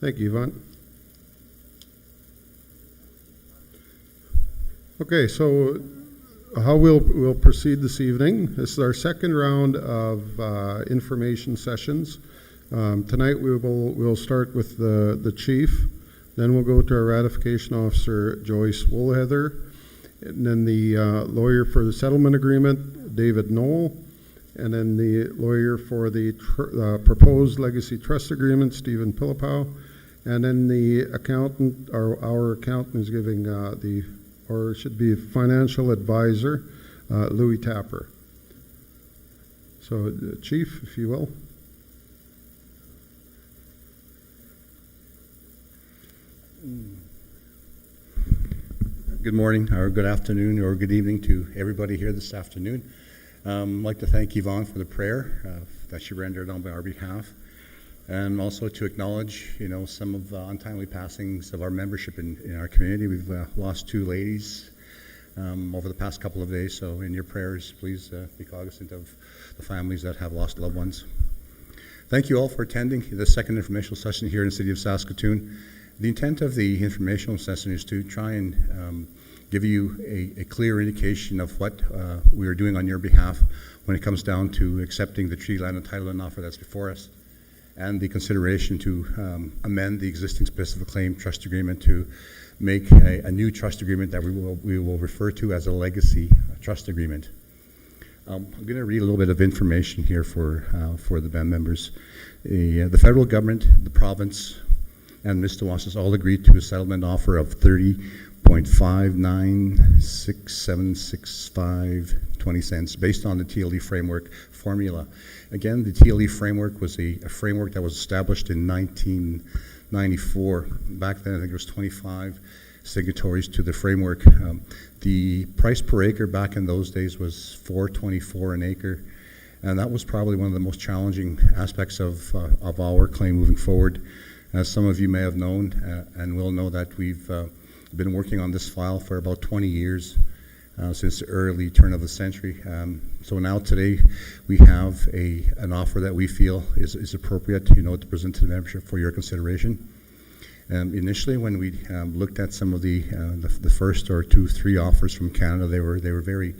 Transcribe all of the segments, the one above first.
Thank you, Yvonne. Okay, so how we'll proceed this evening. This is our second round of information sessions. Tonight we'll start with the chief, then we'll go to our ratification officer, Joyce Woolhether, and then the lawyer for the settlement agreement, David Knoll, and then the lawyer for the proposed legacy trust agreement, Stephen Pillipow, and then the accountant, our accountant is giving or should be financial advisor, Louis Tapper. So, Chief, if you will. Good morning, or good afternoon, or good evening to everybody here this afternoon. I'd like to thank Yvonne for the prayer that she rendered on our behalf, and also to acknowledge, some of the untimely passings of our membership in our community. We've lost two ladies over the past couple of days, so in your prayers, please be cognizant of the families that have lost loved ones. Thank you all for attending the second informational session here in the city of Saskatoon. The intent of the informational session is to try and give you a clear indication of what we are doing on your behalf when it comes down to accepting the treaty land entitlement offer that's before us, and the consideration to amend the existing specific claim trust agreement to make a new trust agreement that we will refer to as a legacy trust agreement. I'm going to read a little bit of information here for the band members. The federal government, the province, and Mistawasis all agreed to a settlement offer of $30.596765.20 based on the TLE framework formula. Again, the TLE framework was a framework that was established in 1994. Back then, I think there was 25 signatories to the framework. The price per acre back in those days was $4.24 an acre, and that was probably one of the most challenging aspects of our claim moving forward. As some of you may have known and will know that we've been working on this file for about 20 years, since the early turn of the century. So now today we have an offer that we feel is appropriate to present to the membership for your consideration. Initially, when we looked at some of the first or three offers from Canada, they were very,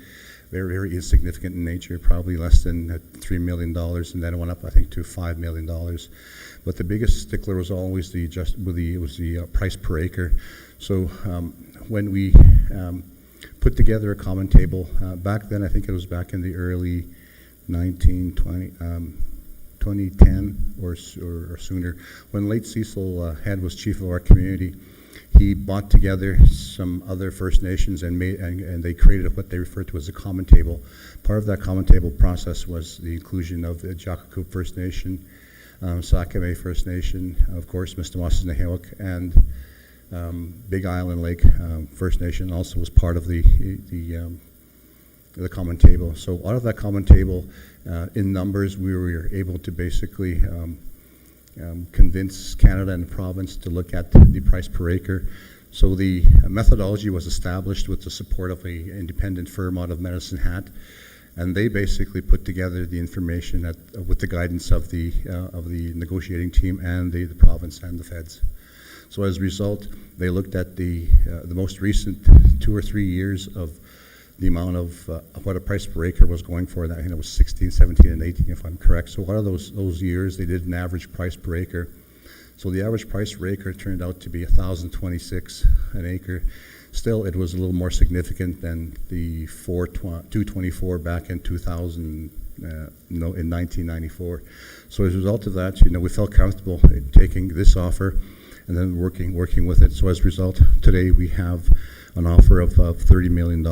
very, very insignificant in nature, probably less than $3 million, and then it went up, I think, to $5 million. But the biggest stickler was always the price per acre. So when we put together a common table, back then, I think it was back in the early 2010 or sooner, when late Cecil Head was chief of our community, he brought together some other First Nations and they created what they referred to as a common table. Part of that common table process was the inclusion of the Jakakup First Nation, Saskatchewan First Nation, of course, Mistawasis Nehewak, and Big Island Lake First Nation also was part of the common table. So out of that common table, in numbers, we were able to basically convince Canada and the province to look at the price per acre. So the methodology was established with the support of an independent firm out of Medicine Hat, and they basically put together the information with the guidance of the negotiating team and the province and the feds. So as a result, they looked at the most recent 2 or 3 years of the amount of what a price per acre was going for. I think it was 16, 17, and 18, if I'm correct. So what are those years? They did an average price per acre. So the average price per acre turned out to be $1,026 an acre. Still, it was a little more significant than the $224 back in 2000. In 1994. So as a result of that, we felt comfortable in taking this offer and then working with it. So as a result, today we have an offer of $30 million.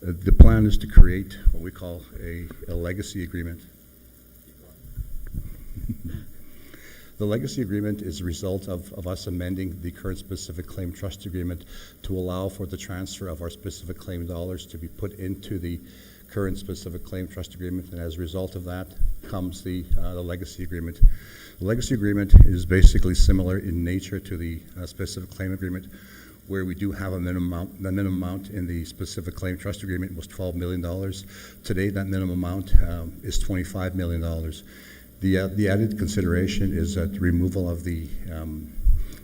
The plan is to create what we call a legacy agreement. The legacy agreement is a result of us amending the current specific claim trust agreement to allow for the transfer of our specific claim dollars to be put into the current specific claim trust agreement, and as a result of that comes the legacy agreement. The legacy agreement is basically similar in nature to the specific claim agreement, where we do have a minimum amount. The minimum amount in the specific claim trust agreement was $12 million. Today, that minimum amount is $25 million. The added consideration is that the removal of the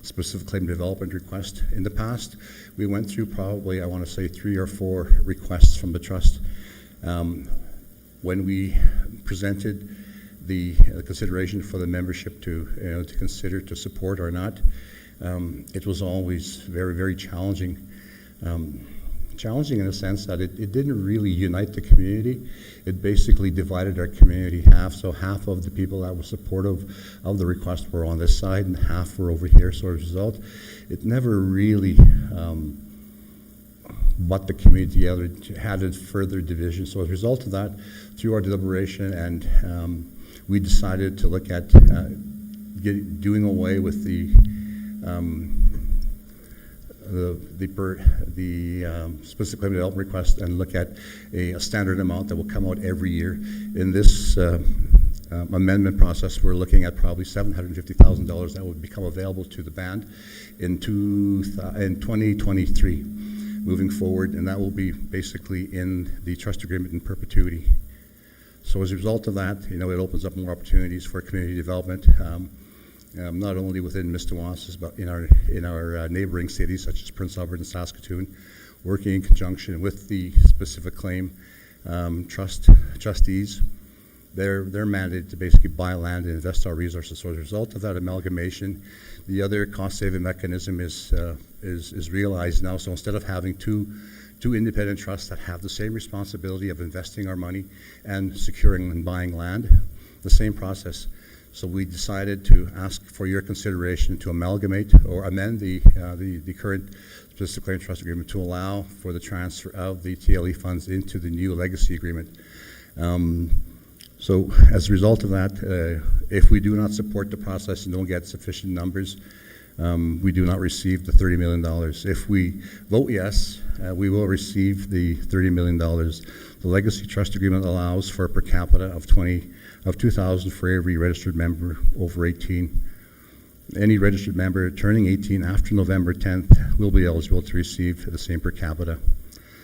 specific claim development request. In the past, we went through probably, I want to say, 3 or 4 requests from the trust. When we presented the consideration for the membership to consider to support or not, it was always very, very challenging. Challenging in the sense that it didn't really unite the community. It basically divided our community half. So half of the people that were supportive of the request were on this side and half were over here. So as a result, it never really brought the community together, had a further division. So as a result of that, through our deliberation, and we decided to look at doing away with the specific claim development request and look at a standard amount that will come out every year. In this amendment process, we're looking at probably $750,000 that would become available to the band in 2023 moving forward, and that will be basically in the trust agreement in perpetuity. So as a result of that, it opens up more opportunities for community development. Not only within Mistawasis, but in our neighboring cities such as Prince Albert and Saskatoon, working in conjunction with the specific claim trustees. They're mandated to basically buy land and invest our resources. So as a result of that amalgamation, the other cost-saving mechanism is realized now. So instead of having two independent trusts that have the same responsibility of investing our money and securing and buying land, the same process. So we decided to ask for your consideration to amalgamate or amend the current specific claim trust agreement to allow for the transfer of the TLE funds into the new legacy agreement. So as a result of that, if we do not support the process and don't get sufficient numbers, we do not receive the $30 million. If we vote yes, we will receive the $30 million. The legacy trust agreement allows for a per capita of $2,000 for every registered member over 18. Any registered member turning 18 after November 10th will be eligible to receive the same per capita.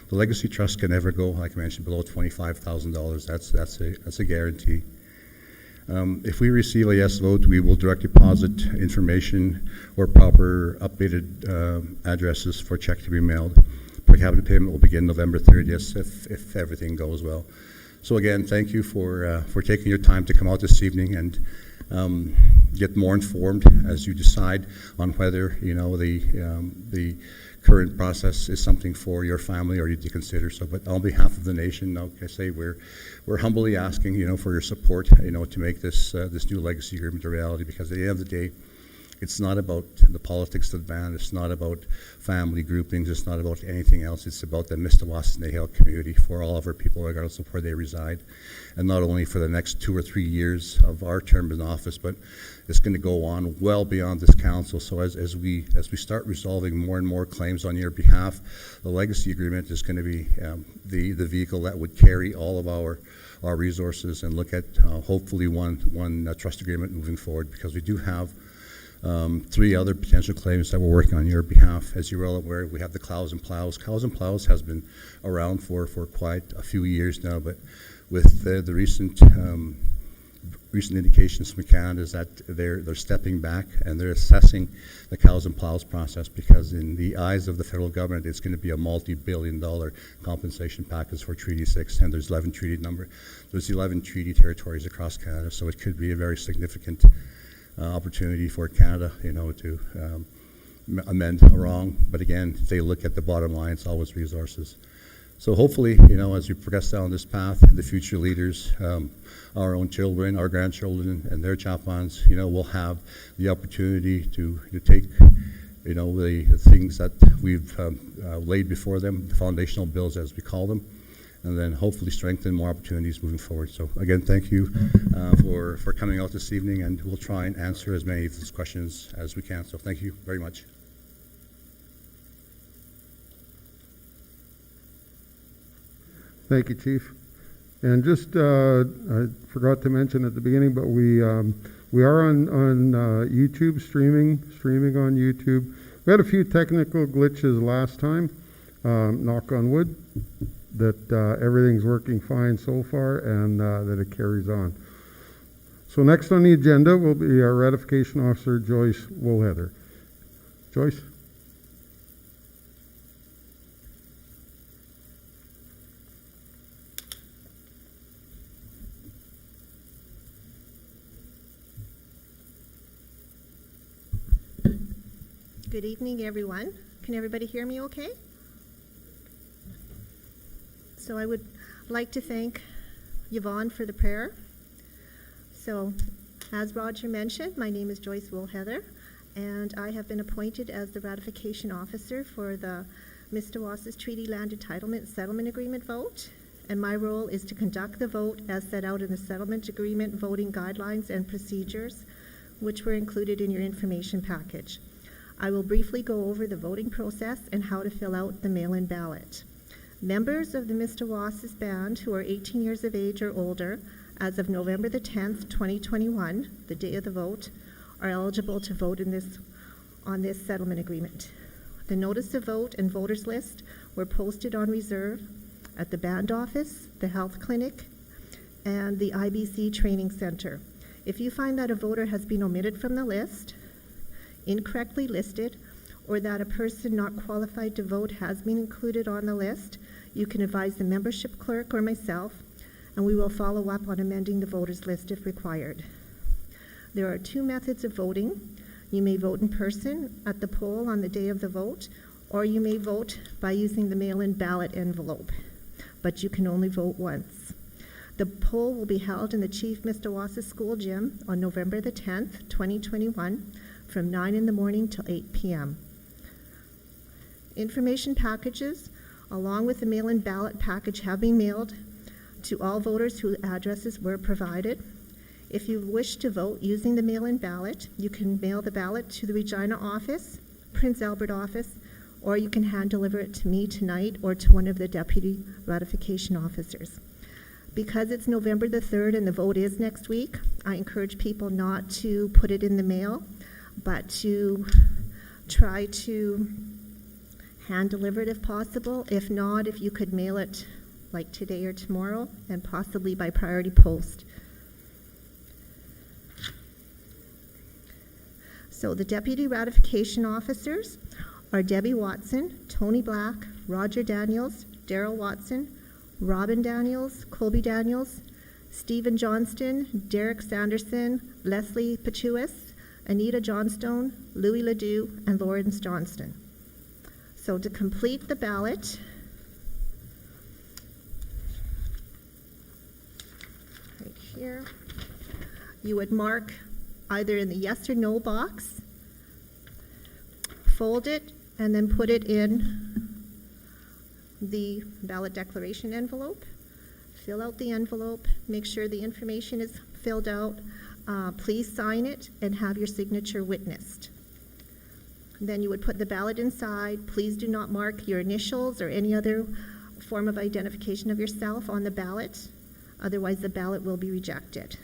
The legacy trust can never go, like I mentioned, below $25,000. That's a guarantee. If we receive a yes vote, we will direct deposit information or proper updated addresses for check to be mailed. Per capita payment will begin November 30th if everything goes well. So again, thank you for taking your time to come out this evening and get more informed as you decide on whether the current process is something for your family or you to consider. So, but on behalf of the nation, like I say, we're humbly asking for your support to make this new legacy agreement a reality. Because at the end of the day, it's not about the politics of the band. It's not about family groupings. It's not about anything else. It's about the Mistawasis Nahel community for all of our people, regardless of where they reside. And not only for the next 2 or 3 years of our term in office, but it's going to go on well beyond this council. So as we start resolving more and more claims on your behalf, the legacy agreement is going to be the vehicle that would carry all of our resources and look at hopefully one trust agreement moving forward, because we do have 3 other potential claims that we're working on your behalf. As you're well aware, we have the Cows and Plows. Cows and Plows has been around for quite a few years now, but with the recent indications from Canada is that they're stepping back and they're assessing the Cows and Plows process, because in the eyes of the federal government, it's going to be a multi-billion-dollar compensation package for Treaty 6, and there's 11 treaty territories across Canada, so it could be a very significant opportunity for Canada, to amend wrong. But again, if they look at the bottom line, it's always resources. So hopefully, as we progress down this path, the future leaders, our own children, our grandchildren, and their chapans, will have the opportunity to take, the things that we've laid before them, the foundational bills as we call them, and then hopefully strengthen more opportunities moving forward. So again, thank you for coming out this evening, and we'll try and answer as many of these questions as we can. So thank you very much. Thank you, Chief. And just, I forgot to mention at the beginning, but we are on YouTube, streaming on YouTube. We had a few technical glitches last time, knock on wood, that everything's working fine so far, and that it carries on. So next on the agenda will be our ratification officer, Joyce Woolhether. Joyce? Good evening, everyone. Can everybody hear me okay? So I would like to thank Yvonne for the prayer. So, as Roger mentioned, my name is Joyce Woolhether, and I have been appointed as the ratification officer for the Mistawasis Treaty Land Entitlement Settlement Agreement vote, and my role is to conduct the vote as set out in the settlement agreement voting guidelines and procedures, which were included in your information package. I will briefly go over the voting process and how to fill out the mail-in ballot. Members of the Mistawasis Band who are 18 years of age or older as of November the 10th, 2021, the day of the vote, are eligible to vote on this settlement agreement. The notice of vote and voters list were posted on reserve at the band office, the health clinic, and the IBC training center. If you find that a voter has been omitted from the list, incorrectly listed, or that a person not qualified to vote has been included on the list, you can advise the membership clerk or myself, and we will follow up on amending the voters list if required. There are two methods of voting. You may vote in person at the poll on the day of the vote, or you may vote by using the mail-in ballot envelope, but you can only vote once. The poll will be held in the Chief Mistawasis School Gym on November the 10th, 2021, from 9 in the morning till 8 p.m. Information packages, along with the mail-in ballot package, have been mailed to all voters whose addresses were provided. If you wish to vote using the mail-in ballot, you can mail the ballot to the Regina office, Prince Albert office, or you can hand deliver it to me tonight or to one of the deputy ratification officers. Because it's November the 3rd and the vote is next week, I encourage people not to put it in the mail, but to try to hand deliver it if possible. If not, if you could mail it like today or tomorrow, and possibly by priority post. So the deputy ratification officers are Debbie Watson, Tony Black, Roger Daniels, Daryl Watson, Robin Daniels, Colby Daniels, Stephen Johnston, Derek Sanderson, Leslie Pachuis, Anita Johnstone, Louis Ledoux, and Lawrence Johnston. So to complete the ballot, right here, you would mark either in the yes or no box, fold it, and then put it in the ballot declaration envelope. Fill out the envelope, make sure the information is filled out. Please sign it and have your signature witnessed. Then you would put the ballot inside. Please do not mark your initials or any other form of identification of yourself on the ballot. Otherwise, the ballot will be rejected.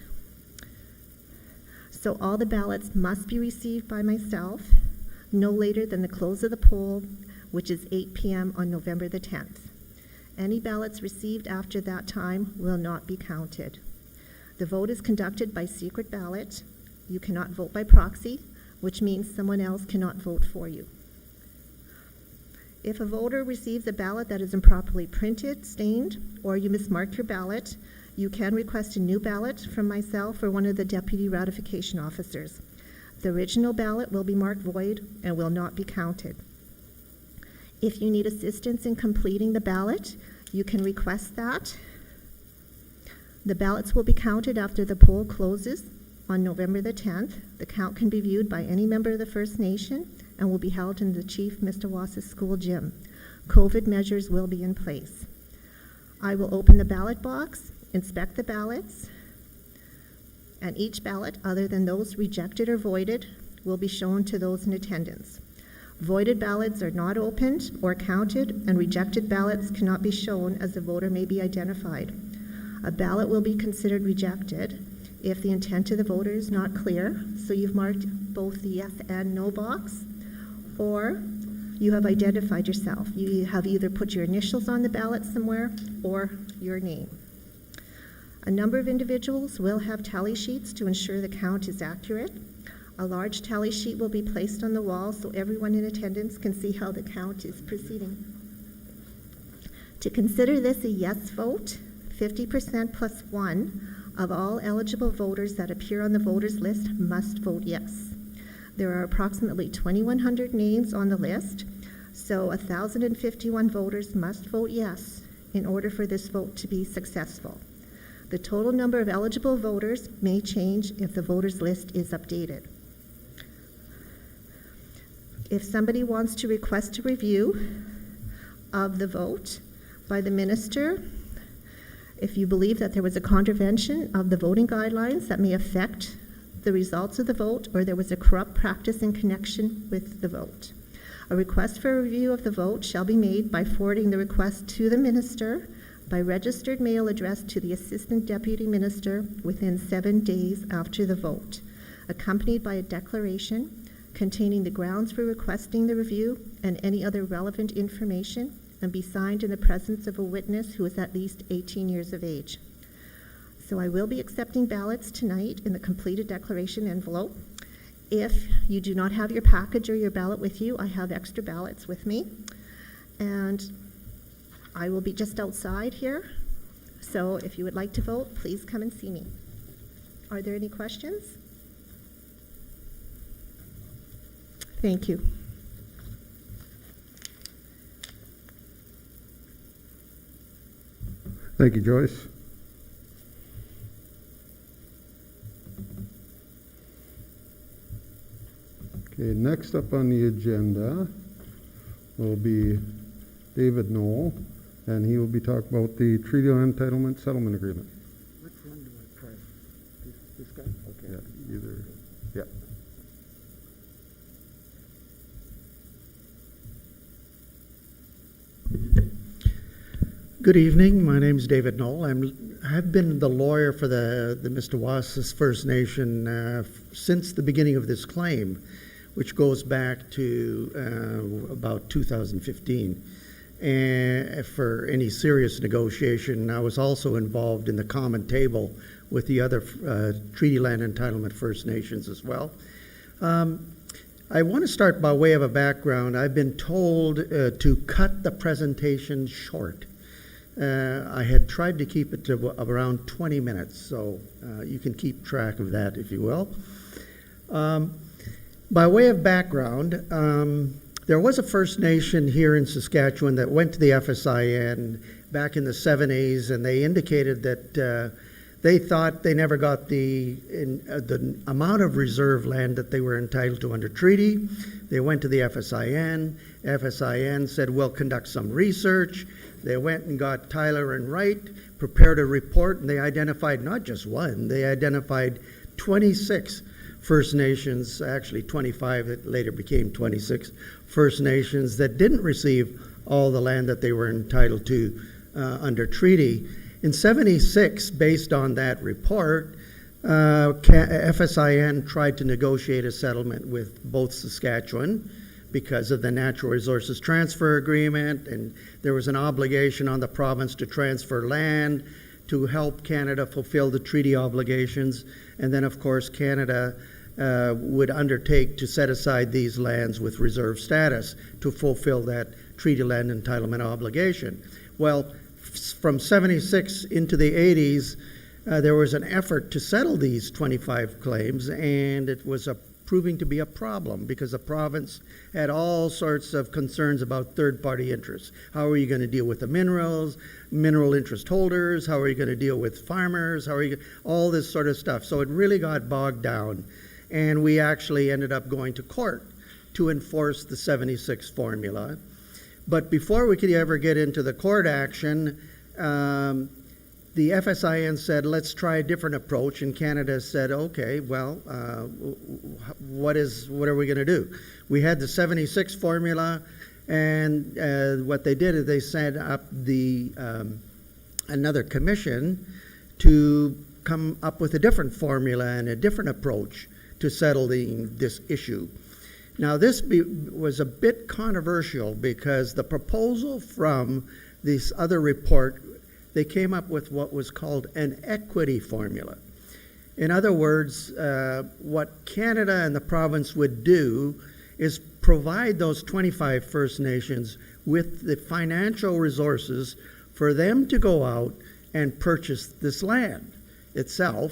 So all the ballots must be received by myself no later than the close of the poll, which is 8 p.m. on November the 10th. Any ballots received after that time will not be counted. The vote is conducted by secret ballot. You cannot vote by proxy, which means someone else cannot vote for you. If a voter receives a ballot that is improperly printed, stained, or you mismarked your ballot, you can request a new ballot from myself or one of the deputy ratification officers. The original ballot will be marked void and will not be counted. If you need assistance in completing the ballot, you can request that. The ballots will be counted after the poll closes on November the 10th. The count can be viewed by any member of the First Nation and will be held in the Chief Mistawasis School Gym. COVID measures will be in place. I will open the ballot box, inspect the ballots, and each ballot, other than those rejected or voided, will be shown to those in attendance. Voided ballots are not opened or counted, and rejected ballots cannot be shown as the voter may be identified. A ballot will be considered rejected if the intent of the voter is not clear, so you've marked both the yes and no box, or you have identified yourself. You have either put your initials on the ballot somewhere or your name. A number of individuals will have tally sheets to ensure the count is accurate. A large tally sheet will be placed on the wall so everyone in attendance can see how the count is proceeding. To consider this a yes vote, 50% plus 1 of all eligible voters that appear on the voters list must vote yes. There are approximately 2,100 names on the list, so 1,051 voters must vote yes in order for this vote to be successful. The total number of eligible voters may change if the voters list is updated. If somebody wants to request a review of the vote by the minister, if you believe that there was a contravention of the voting guidelines that may affect the results of the vote, or there was a corrupt practice in connection with the vote, a request for a review of the vote shall be made by forwarding the request to the minister by registered mail addressed to the Assistant Deputy Minister within 7 days after the vote, accompanied by a declaration containing the grounds for requesting the review and any other relevant information, and be signed in the presence of a witness who is at least 18 years of age. So I will be accepting ballots tonight in the completed declaration envelope. If you do not have your package or your ballot with you, I have extra ballots with me. And I will be just outside here. So if you would like to vote, please come and see me. Are there any questions? Thank you. Thank you, Joyce. Okay, next up on the agenda will be David Knoll, and he will be talking about the Treaty Land Entitlement Settlement Agreement. Which one do I press? This guy? Okay. Yeah, either, yeah. Good evening. My name is David Knoll. I have been the lawyer for the Mistawasis First Nation since the beginning of this claim, which goes back to about 2015. And for any serious negotiation, I was also involved in the common table with the other Treaty Land Entitlement First Nations as well. I want to start by way of a background. I've been told to cut the presentation short. I had tried to keep it to around 20 minutes, so you can keep track of that, if you will. By way of background, there was a First Nation here in Saskatchewan that went to the FSIN back in the 70s, and they indicated that they thought they never got the amount of reserve land that they were entitled to under treaty. They went to the FSIN. FSIN said, we'll conduct some research. They went and got Tyler and Wright, prepared a report, and they identified not just one, they identified 26 First Nations, actually 25 that later became 26 First Nations that didn't receive all the land that they were entitled to under treaty. In '76, based on that report, FSIN tried to negotiate a settlement with both Saskatchewan because of the Natural Resources Transfer Agreement, and there was an obligation on the province to transfer land to help Canada fulfill the treaty obligations. And then, of course, Canada would undertake to set aside these lands with reserve status to fulfill that treaty land entitlement obligation. Well, from '76 into the '80s, there was an effort to settle these 25 claims, and it was proving to be a problem because the province had all sorts of concerns about third-party interests. How are you going to deal with the minerals, mineral interest holders? How are you going to deal with farmers? All this sort of stuff. So it really got bogged down, and we actually ended up going to court to enforce the '76 formula. But before we could ever get into the court action, the FSIN said, let's try a different approach, and Canada said, okay, well, what are we going to do? We had the '76 formula, and what they did is they set up another commission to come up with a different formula and a different approach to settling this issue. Now, this was a bit controversial because the proposal from this other report they came up with what was called an equity formula. In other words, what Canada and the province would do is provide those 25 First Nations with the financial resources for them to go out and purchase this land itself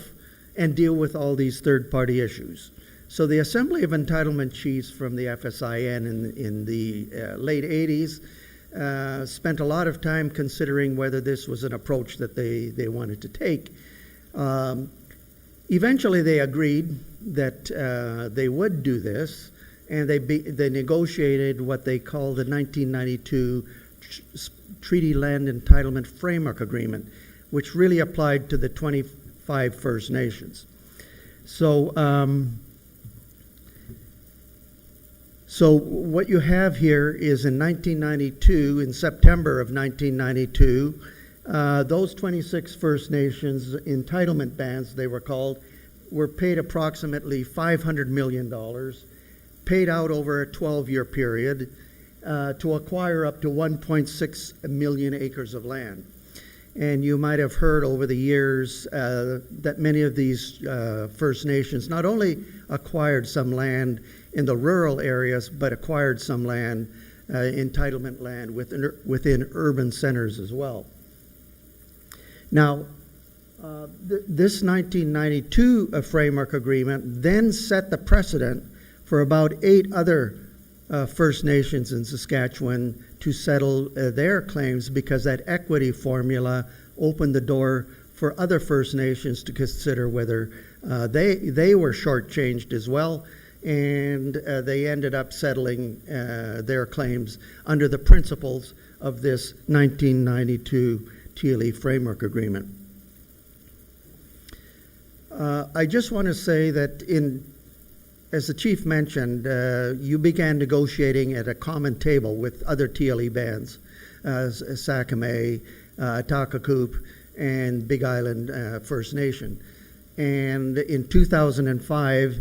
and deal with all these third-party issues. So the Assembly of Entitlement Chiefs from the FSIN in the late 80s spent a lot of time considering whether this was an approach that they wanted to take. Eventually they agreed that they would do this, and they negotiated what they called the 1992 Treaty Land Entitlement Framework Agreement, which really applied to the 25 First Nations. So what you have here is in 1992, in September of 1992, those 26 First Nations entitlement bands, they were called, were paid approximately $500 million, paid out over a 12-year period to acquire up to 1.6 million acres of land. And you might have heard over the years that many of these First Nations not only acquired some land in the rural areas, but acquired some land, entitlement land within urban centers as well. Now, this 1992 framework agreement then set the precedent for about 8 other First Nations in Saskatchewan to settle their claims, because that equity formula opened the door for other First Nations to consider whether they were shortchanged as well, and they ended up settling their claims under the principles of this 1992 TLE framework agreement. I just want to say that as the chief mentioned, you began negotiating at a common table with other TLE bands, Sakamay, Takakoop, and Big Island First Nation. And in 2005,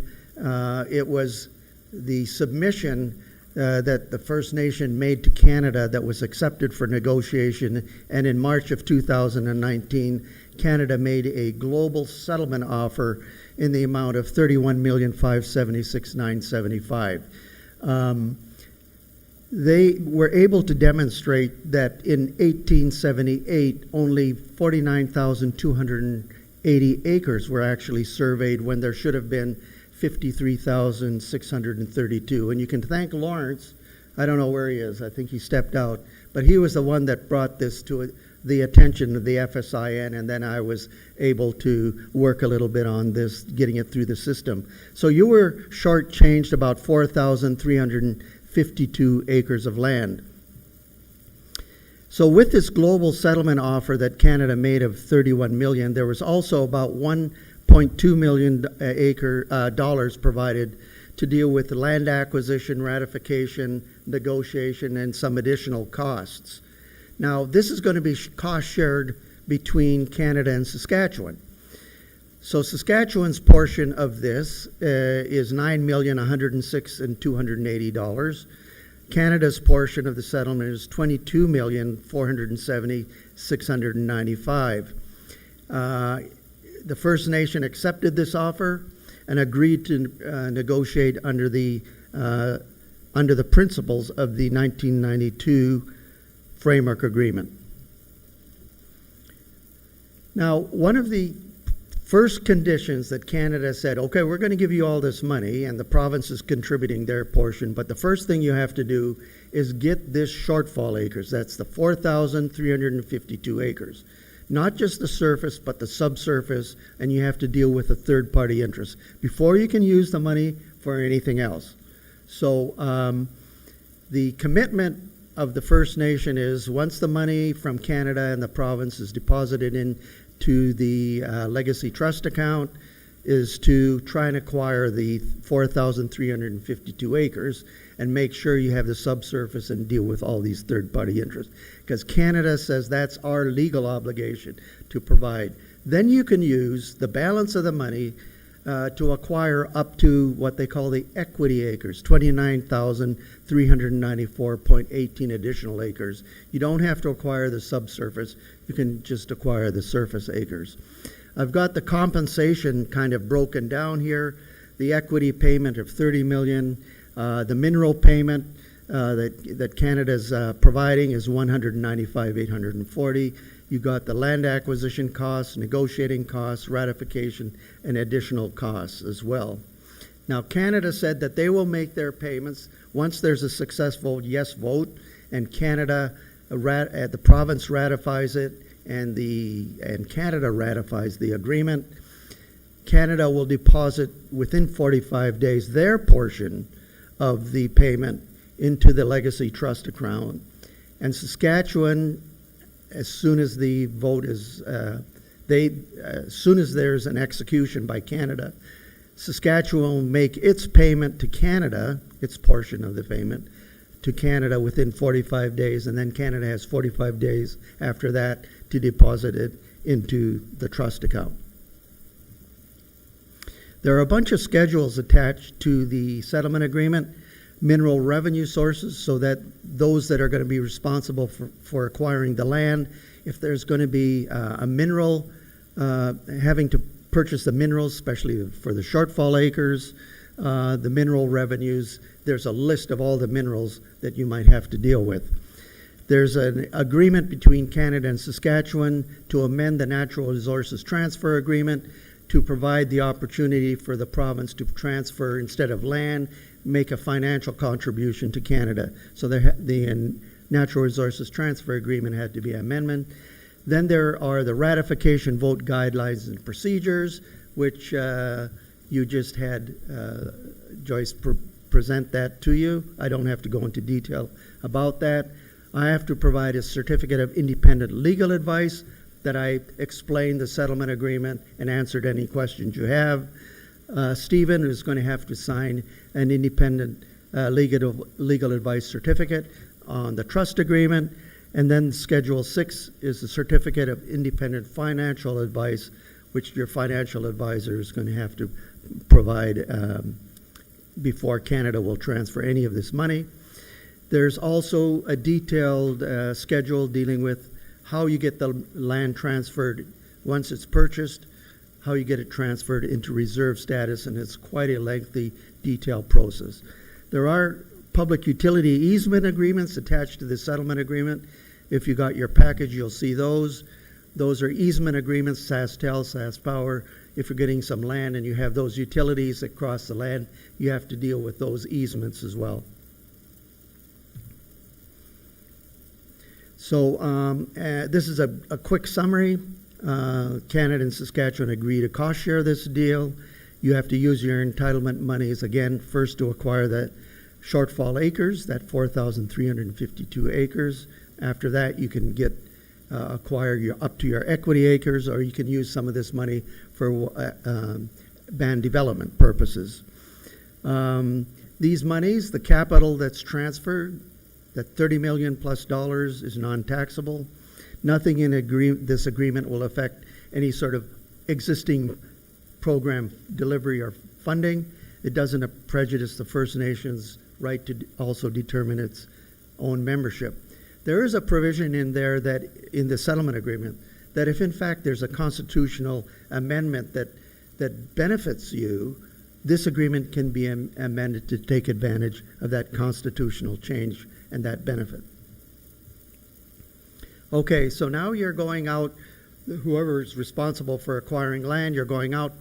it was the submission that the First Nation made to Canada that was accepted for negotiation, and in March of 2019, Canada made a global settlement offer in the amount of $31,576,975. They were able to demonstrate that in 1878, only 49,280 acres were actually surveyed when there should have been 53,632. And you can thank Lawrence. I don't know where he is. I think he stepped out. But he was the one that brought this to the attention of the FSIN, and then I was able to work a little bit on this, getting it through the system. So you were shortchanged about 4,352 acres of land. So with this global settlement offer that Canada made of $31 million, there was also about $1.2 million dollars provided to deal with the land acquisition, ratification, negotiation, and some additional costs. Now, this is going to be cost shared between Canada and Saskatchewan. So Saskatchewan's portion of this is $9,106,280. Canada's portion of the settlement is $22,470,695. The First Nation accepted this offer and agreed to negotiate under the principles of the 1992 Framework Agreement. Now, one of the first conditions that Canada said, okay, we're going to give you all this money, and the province is contributing their portion, but the first thing you have to do is get this shortfall acres. That's the 4,352 acres. Not just the surface, but the subsurface, and you have to deal with the third-party interest before you can use the money for anything else. So the commitment of the First Nation is, once the money from Canada and the province is deposited into the Legacy Trust account, is to try and acquire the 4,352 acres and make sure you have the subsurface and deal with all these third-party interests. Because Canada says that's our legal obligation to provide. Then you can use the balance of the money to acquire up to what they call the equity acres, 29,394.18 additional acres. You don't have to acquire the subsurface. You can just acquire the surface acres. I've got the compensation kind of broken down here. The equity payment of $30 million, the mineral payment that Canada's providing is $195,840. You got the land acquisition costs, negotiating costs, ratification, and additional costs as well. Now, Canada said that they will make their payments once there's a successful yes vote, and Canada, the province ratifies it, and Canada ratifies the agreement. Canada will deposit within 45 days their portion of the payment into the legacy trust account, and Saskatchewan, as soon as the vote is, as soon as there's an execution by Canada, Saskatchewan will make its payment to Canada, its portion of the payment, to Canada within 45 days, and then Canada has 45 days after that to deposit it into the trust account. There are a bunch of schedules attached to the settlement agreement, mineral revenue sources, so that those that are going to be responsible for acquiring the land, if there's going to be a mineral, having to purchase the minerals, especially for the shortfall acres, the mineral revenues, there's a list of all the minerals that you might have to deal with. There's an agreement between Canada and Saskatchewan to amend the Natural Resources Transfer Agreement to provide the opportunity for the province to transfer, instead of land, make a financial contribution to Canada. So the Natural Resources Transfer Agreement had to be an amendment. Then there are the ratification vote guidelines and procedures, which you just had Joyce present that to you. I don't have to go into detail about that. I have to provide a certificate of independent legal advice that I explained the settlement agreement and answered any questions you have. Stephen is going to have to sign an independent legal advice certificate on the trust agreement. And then Schedule 6 is the certificate of independent financial advice, which your financial advisor is going to have to provide before Canada will transfer any of this money. There's also a detailed schedule dealing with how you get the land transferred once it's purchased, how you get it transferred into reserve status, and it's quite a lengthy, detailed process. There are public utility easement agreements attached to the settlement agreement. If you got your package, you'll see those. Those are easement agreements, SaskTel, SaskPower. If you're getting some land and you have those utilities that cross the land, you have to deal with those easements as well. So this is a quick summary. Canada and Saskatchewan agree to cost share this deal. You have to use your entitlement monies, again, first to acquire the shortfall acres, that 4,352 acres. After that, you can acquire up to your equity acres, or you can use some of this money for band development purposes. These monies, the capital that's transferred, that $30 million plus is non-taxable. Nothing in this agreement will affect any sort of existing program delivery or funding. It doesn't prejudice the First Nations' right to also determine its own membership. There is a provision in there that, in the settlement agreement, that if in fact there's a constitutional amendment that benefits you, this agreement can be amended to take advantage of that constitutional change and that benefit. Okay, so now you're going out, whoever is responsible for acquiring land, you're going out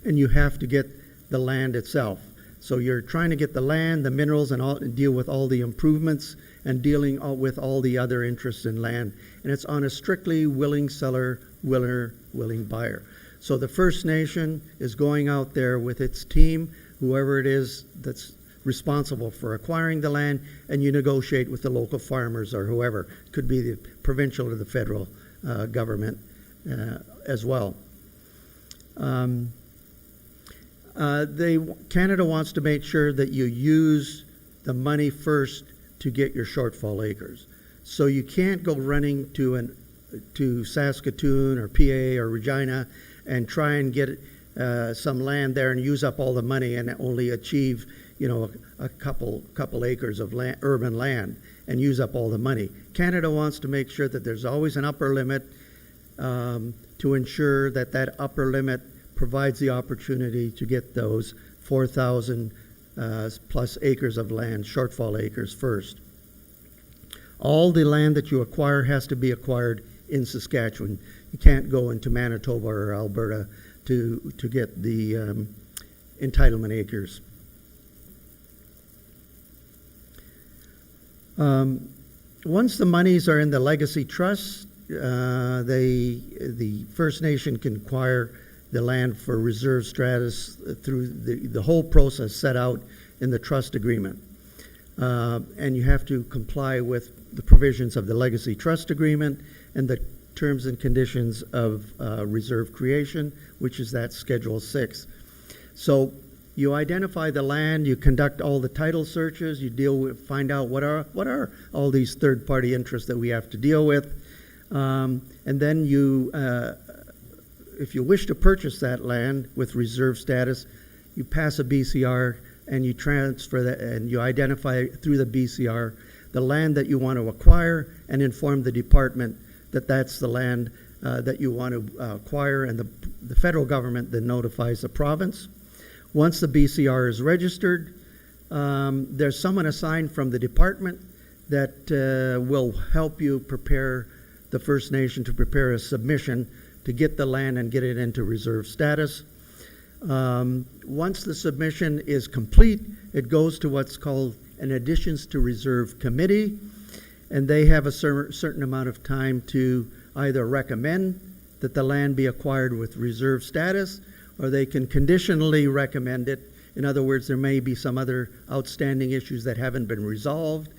and you have to get the land itself. So you're trying to get the land, the minerals, and deal with all the improvements and dealing with all the other interests in land. And it's on a strictly willing seller, willing buyer. So the First Nation is going out there with its team, whoever it is that's responsible for acquiring the land, and you negotiate with the local farmers or whoever. It could be the provincial or the federal government as well. Canada wants to make sure that you use the money first to get your shortfall acres. So you can't go running to Saskatoon or PA or Regina and try and get some land there and use up all the money and only achieve, a couple acres of land, urban land, and use up all the money. Canada wants to make sure that there's always an upper limit to ensure that that upper limit provides the opportunity to get those 4,000 plus acres of land, shortfall acres first. All the land that you acquire has to be acquired in Saskatchewan. You can't go into Manitoba or Alberta to get the entitlement acres. Once the monies are in the Legacy Trust, the First Nation can acquire the land for reserve status through the whole process set out in the trust agreement. And you have to comply with the provisions of the Legacy Trust Agreement and the terms and conditions of reserve creation, which is that Schedule 6. So you identify the land, you conduct all the title searches, you find out what are all these third-party interests that we have to deal with, and then you, if you wish to purchase that land with reserve status, you pass a BCR and you transfer that, and you identify through the BCR the land that you want to acquire and inform the department that that's the land that you want to acquire, and the federal government then notifies the province. Once the BCR is registered, there's someone assigned from the department that will help you prepare the First Nation to prepare a submission to get the land and get it into reserve status. Once the submission is complete, it goes to what's called an Additions to Reserve Committee, and they have a certain amount of time to either recommend that the land be acquired with reserve status, or they can conditionally recommend it. In other words, there may be some other outstanding issues that haven't been resolved.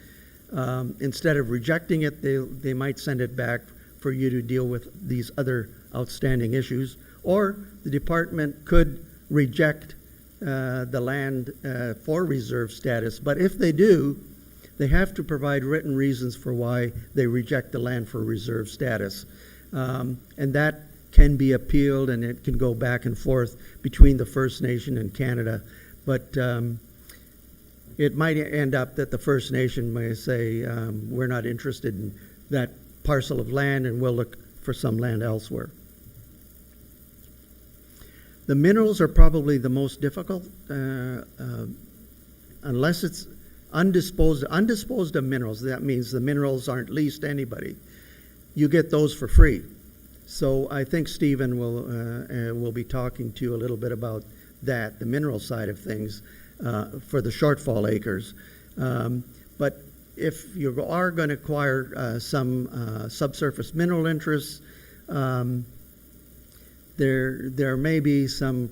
Instead of rejecting it, they might send it back for you to deal with these other outstanding issues. Or the department could reject the land for reserve status. But if they do, they have to provide written reasons for why they reject the land for reserve status. And that can be appealed, and it can go back and forth between the First Nation and Canada. But it might end up that the First Nation may say, we're not interested in that parcel of land and we'll look for some land elsewhere. The minerals are probably the most difficult, unless it's undisposed of minerals. That means the minerals aren't leased to anybody. You get those for free. So I think Stephen will be talking to you a little bit about that, the mineral side of things, for the shortfall acres. But if you are going to acquire some subsurface mineral interests, there may be some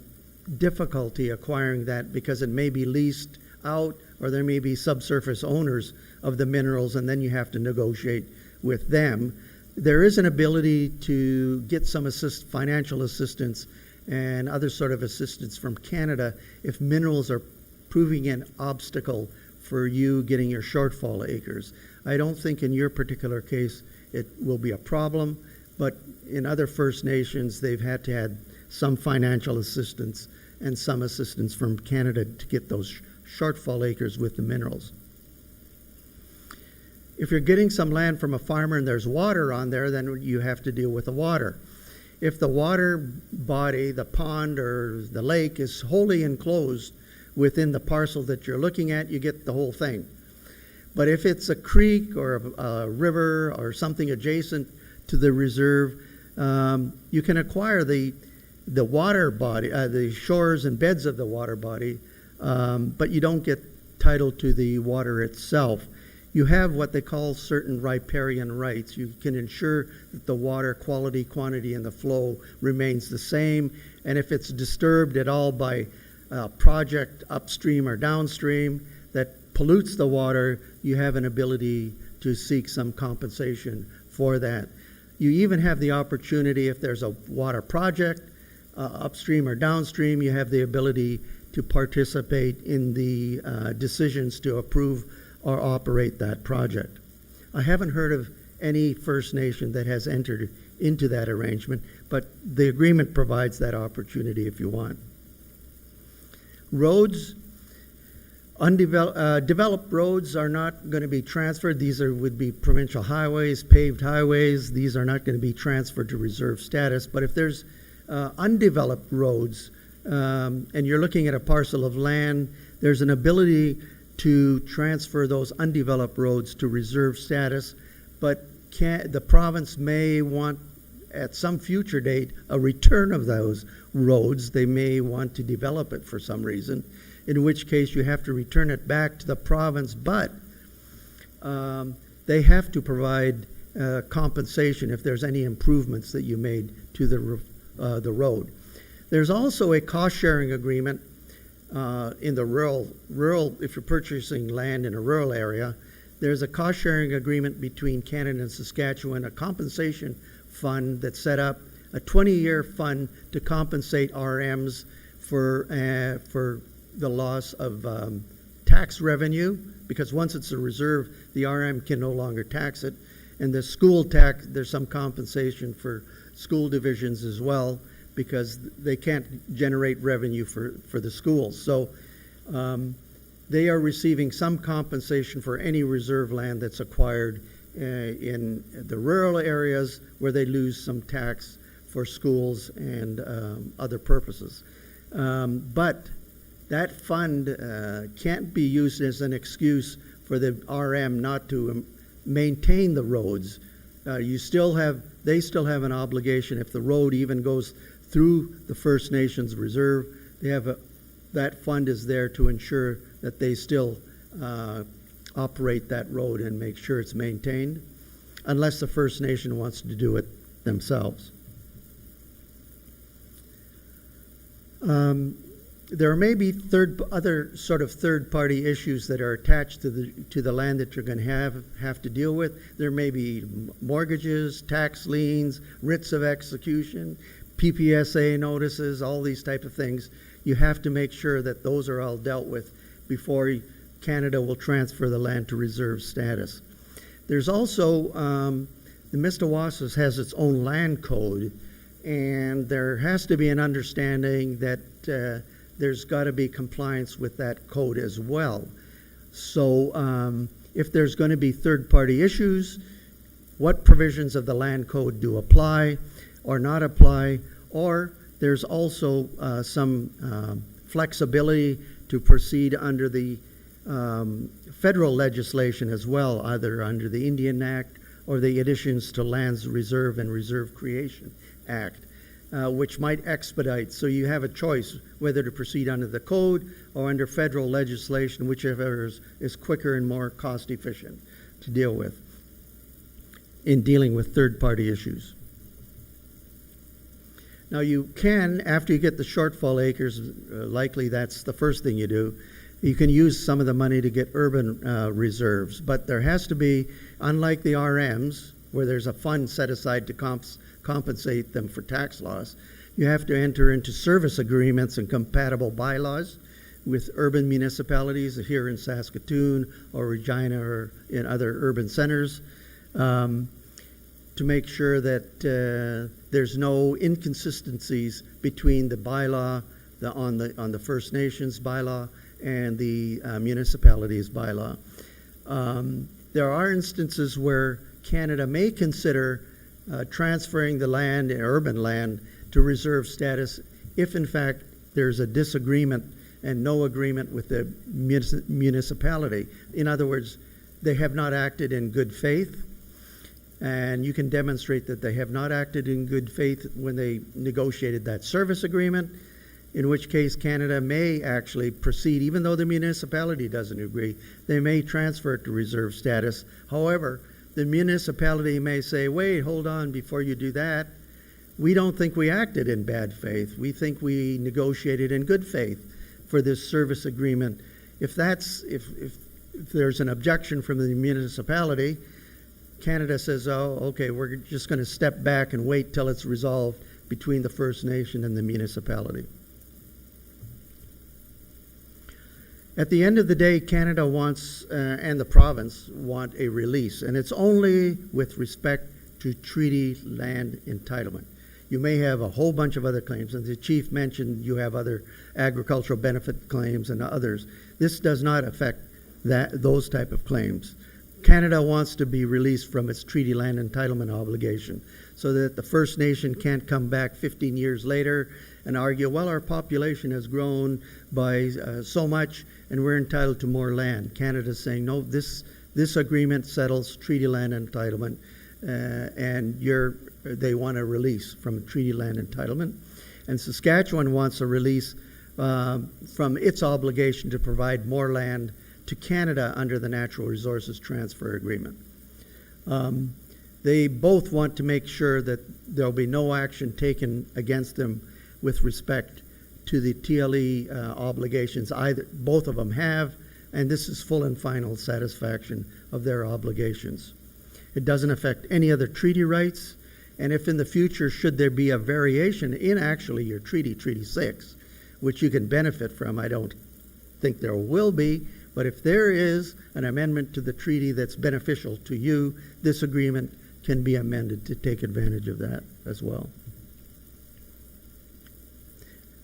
difficulty acquiring that because it may be leased out, or there may be subsurface owners of the minerals, and then you have to negotiate with them. There is an ability to get some financial assistance and other sort of assistance from Canada if minerals are proving an obstacle for you getting your shortfall acres. I don't think in your particular case it will be a problem, but in other First Nations they've had to add some financial assistance and some assistance from Canada to get those shortfall acres with the minerals. If you're getting some land from a farmer and there's water on there, then you have to deal with the water. If the water body, the pond or the lake, is wholly enclosed within the parcel that you're looking at, you get the whole thing. But if it's a creek or a river or something adjacent to the reserve, you can acquire the water body, the shores and beds of the water body, but you don't get title to the water itself. You have what they call certain riparian rights. You can ensure that the water quality, quantity, and the flow remains the same. And if it's disturbed at all by a project upstream or downstream that pollutes the water, you have an ability to seek some compensation for that. You even have the opportunity, if there's a water project upstream or downstream, you have the ability to participate in the decisions to approve or operate that project. I haven't heard of any First Nation that has entered into that arrangement, but the agreement provides that opportunity if you want. Roads, developed roads are not going to be transferred. These would be provincial highways, paved highways. These are not going to be transferred to reserve status. But if there's undeveloped roads and you're looking at a parcel of land, there's an ability to transfer those undeveloped roads to reserve status, but the province may want at some future date a return of those roads. They may want to develop it for some reason, in which case you have to return it back to the province, but they have to provide compensation if there's any improvements that you made to the road. There's also a cost-sharing agreement in the rural, if you're purchasing land in a rural area, there's a cost-sharing agreement between Canada and Saskatchewan, a compensation fund that's set up, a 20-year fund to compensate RMs for the loss of tax revenue, because once it's a reserve, the RM can no longer tax it. And the school tax, there's some compensation for school divisions as well, because they can't generate revenue for the schools. So they are receiving some compensation for any reserve land that's acquired in the rural areas where they lose some tax for schools and other purposes. But that fund can't be used as an excuse for the RM not to maintain the roads. They still have an obligation if the road even goes through the First Nations reserve. They have that fund is there to ensure that they still operate that road and make sure it's maintained, unless the First Nation wants to do it themselves. There may be other sort of third-party issues that are attached to the land that you're going to have to deal with. There may be mortgages, tax liens, writs of execution, PPSA notices, all these type of things. You have to make sure that those are all dealt with before Canada will transfer the land to reserve status. There's also, the Mistawasis has its own land code, and there has to be an understanding that there's got to be compliance with that code as well. So if there's going to be third-party issues, what provisions of the land code do apply or not apply, or there's also some flexibility to proceed under the federal legislation as well, either under the Indian Act or the Additions to Lands Reserve and Reserve Creation Act, which might expedite. So you have a choice whether to proceed under the code or under federal legislation, whichever is quicker and more cost efficient to deal with in dealing with third-party issues. Now you can, after you get the shortfall acres, likely that's the first thing you do, you can use some of the money to get urban reserves. But there has to be, unlike the RMs, where there's a fund set aside to compensate them for tax loss, you have to enter into service agreements and compatible bylaws with urban municipalities here in Saskatoon or Regina or in other urban centers, to make sure that there's no inconsistencies between the bylaw on the First Nations bylaw and the municipalities bylaw. There are instances where Canada may consider transferring the land, urban land, to reserve status if in fact there's a disagreement and no agreement with the municipality. In other words, they have not acted in good faith, and you can demonstrate that they have not acted in good faith when they negotiated that service agreement, in which case Canada may actually proceed, even though the municipality doesn't agree, they may transfer it to reserve status. However, the municipality may say, wait, hold on, before you do that, we don't think we acted in bad faith. We think we negotiated in good faith for this service agreement. If there's an objection from the municipality, Canada says, oh, okay, we're just going to step back and wait till it's resolved between the First Nation and the municipality. At the end of the day, Canada wants, and the province want a release, and it's only with respect to treaty land entitlement. You may have a whole bunch of other claims, and the chief mentioned you have other agricultural benefit claims and others. This does not affect those type of claims. Canada wants to be released from its treaty land entitlement obligation so that the First Nation can't come back 15 years later and argue, well, our population has grown by so much and we're entitled to more land. Canada's saying, no, this agreement settles treaty land entitlement, and they want a release from treaty land entitlement. And Saskatchewan wants a release from its obligation to provide more land to Canada under the Natural Resources Transfer Agreement. They both want to make sure that there will be no action taken against them with respect to the TLE obligations. Both of them have, and this is full and final satisfaction of their obligations. It doesn't affect any other treaty rights, and if in the future should there be a variation in actually your Treaty 6, which you can benefit from, I don't think there will be, but if there is an amendment to the treaty that's beneficial to you, this agreement can be amended to take advantage of that as well.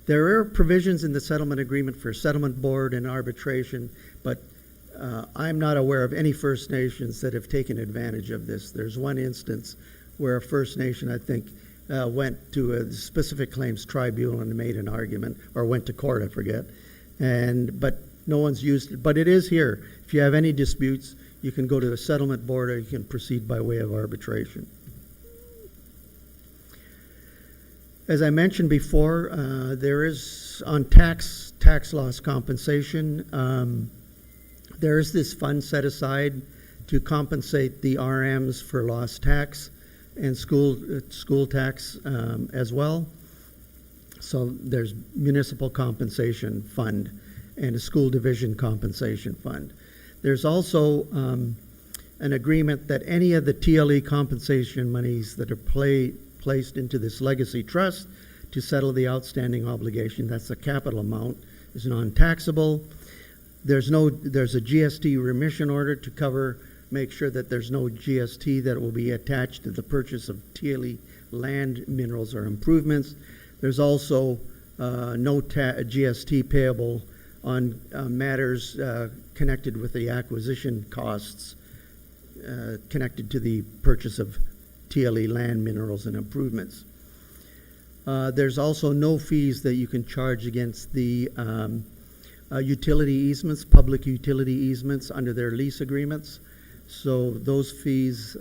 There are provisions in the settlement agreement for settlement board and arbitration, but I'm not aware of any First Nations that have taken advantage of this. There's one instance where a First Nation, I think, went to a specific claims tribunal and made an argument, or went to court, I forget. But no one's used it. But it is here. If you have any disputes, you can go to the settlement board or you can proceed by way of arbitration. As I mentioned before, there is on tax loss compensation, there is this fund set aside to compensate the RMs for lost tax and school tax as well. So there's municipal compensation fund and a school division compensation fund. There's also an agreement that any of the TLE compensation monies that are placed into this legacy trust to settle the outstanding obligation, that's the capital amount, is non-taxable. There's a GST remission order to make sure that there's no GST that will be attached to the purchase of TLE land, minerals, or improvements. There's also no GST payable on matters connected with the acquisition costs connected to the purchase of TLE land, minerals, and improvements. There's also no fees that you can charge against the utility easements, public utility easements under their lease agreements. So those fees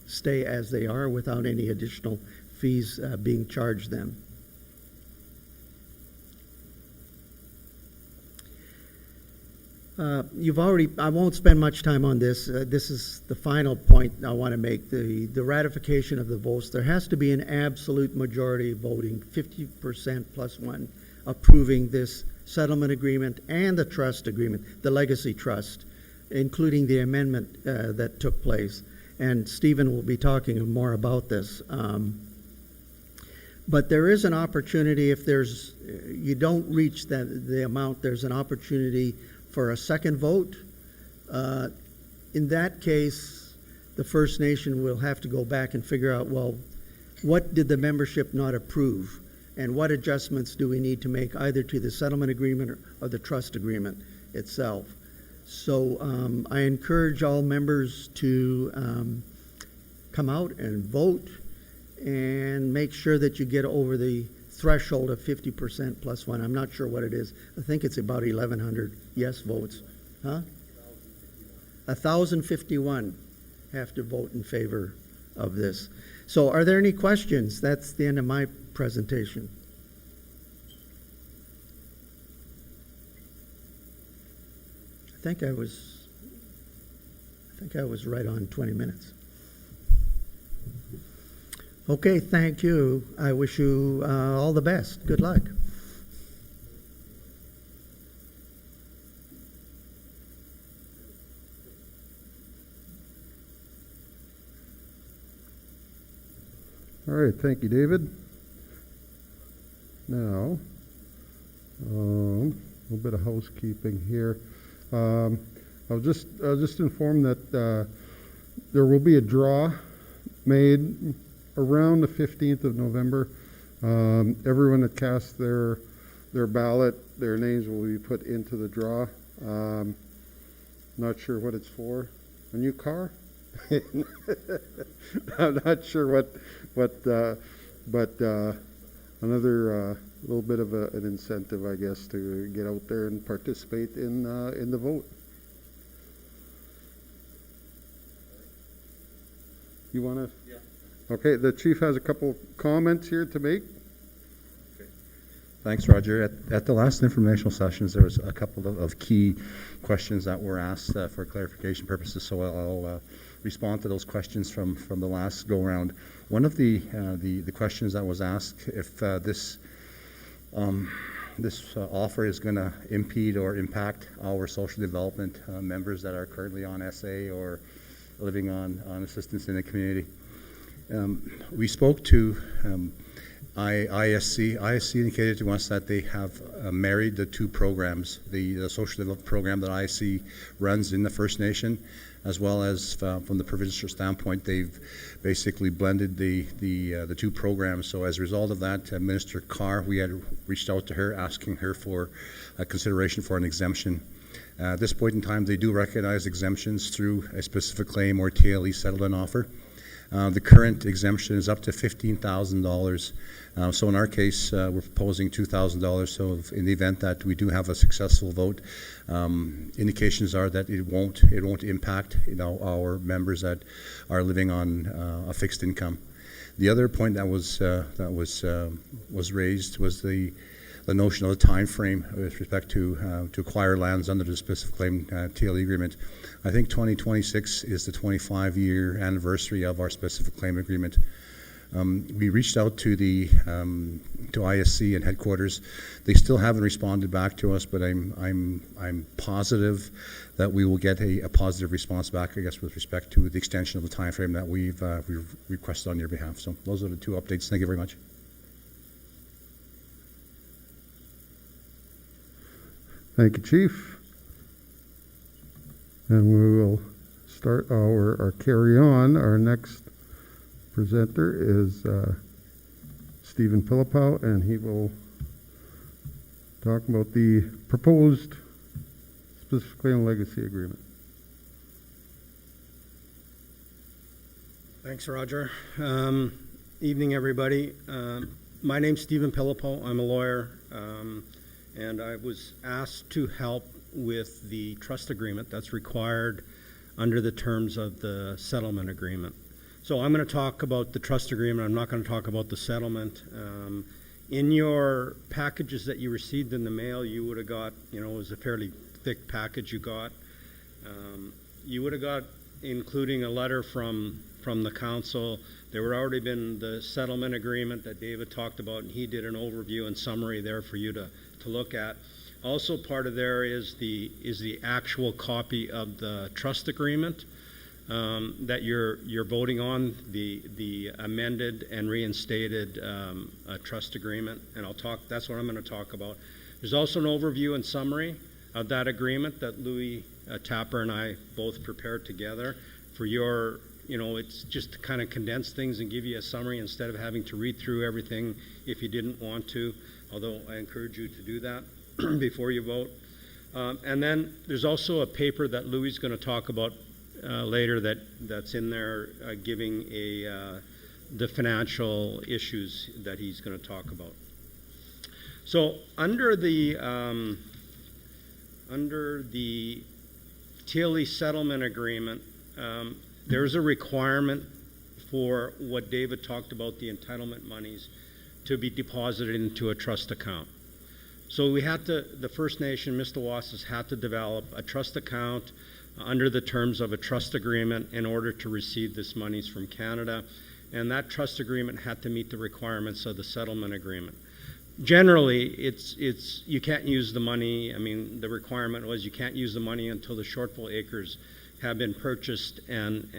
stay as they are without any additional fees being charged them. I won't spend much time on this. This is the final point I want to make, the ratification of the votes. There has to be an absolute majority voting, 50% plus one, approving this settlement agreement and the trust agreement, the legacy trust, including the amendment that took place. And Stephen will be talking more about this. But there is an opportunity, if you don't reach the amount, there's an opportunity for a second vote. In that case, the First Nation will have to go back and figure out, well, what did the membership not approve? And what adjustments do we need to make either to the settlement agreement or the trust agreement itself? So I encourage all members to come out and vote and make sure that you get over the threshold of 50% plus one. I'm not sure what it is. I think it's about 1,100 yes votes. Huh? 1,051 have to vote in favor of this. So are there any questions? That's the end of my presentation. I think I was right on 20 minutes. Okay, thank you. I wish you all the best. Good luck. All right, thank you, David. Now, a little bit of housekeeping here. I'll just inform that there will be a draw made around the 15th of November. Everyone that cast their ballot, their names will be put into the draw. Not sure what it's for. A new car? I'm not sure but another little bit of an incentive, I guess, to get out there and participate in the vote. You want to? Yeah. Okay, the chief has a couple comments here to make. Thanks, Roger. At the last informational sessions, there was a couple of key questions that were asked for clarification purposes, so I'll respond to those questions from the last go-round. One of the questions that was asked, if this offer is going to impede or impact our social development members that are currently on SA or living on assistance in the community. We spoke to ISC. ISC indicated to us that they have married the two programs, the social development program that ISC runs in the First Nation, as well as from the provincial standpoint, they've basically blended the two programs. So as a result of that, Minister Carr, we had reached out to her asking her for a consideration for an exemption. At this point in time, they do recognize exemptions through a specific claim or TLE settlement offer. The current exemption is up to $15,000. So in our case, we're proposing $2,000. So in the event that we do have a successful vote, indications are that it won't impact our members that are living on a fixed income. The other point that was raised was the notion of the time frame with respect to acquire lands under the specific claim TLE agreement. I think 2026 is the 25-year anniversary of our specific claim agreement. We reached out to to ISC and headquarters. They still haven't responded back to us, but I'm positive that we will get a positive response back, I guess, with respect to the extension of the time frame that we've requested on your behalf. So those are the two updates. Thank you very much. Thank you, Chief. And we will start or carry on. Our next presenter is Stephen Pillipow, and he will talk about the proposed specific claim legacy agreement. Thanks, Roger. Evening, everybody. My name's Stephen Pillipow. I'm a lawyer, and I was asked to help with the trust agreement that's required under the terms of the settlement agreement. So I'm going to talk about the trust agreement. I'm not going to talk about the settlement. In your packages that you received in the mail, you would have got, it was a fairly thick package you got. You would have got, including a letter from the council. There would already been the settlement agreement that David talked about, and he did an overview and summary there for you to look at. Also part of there is the actual copy of the trust agreement that you're voting on, the amended and reinstated trust agreement, and that's what I'm going to talk about. There's also an overview and summary of that agreement that Louis Tapper and I both prepared together for your, it's just to kind of condense things and give you a summary instead of having to read through everything if you didn't want to, although I encourage you to do that before you vote. And then there's also a paper that Louis is going to talk about later that's in there giving the financial issues that he's going to talk about. So under the TLE settlement agreement, there's a requirement for what David talked about, the entitlement monies, to be deposited into a trust account. So the First Nation, Mistawasis, had to develop a trust account under the terms of a trust agreement in order to receive this monies from Canada, and that trust agreement had to meet the requirements of the settlement agreement. Generally, it's you can't use the money. I mean, the requirement was you can't use the money until the shortfall acres have been purchased and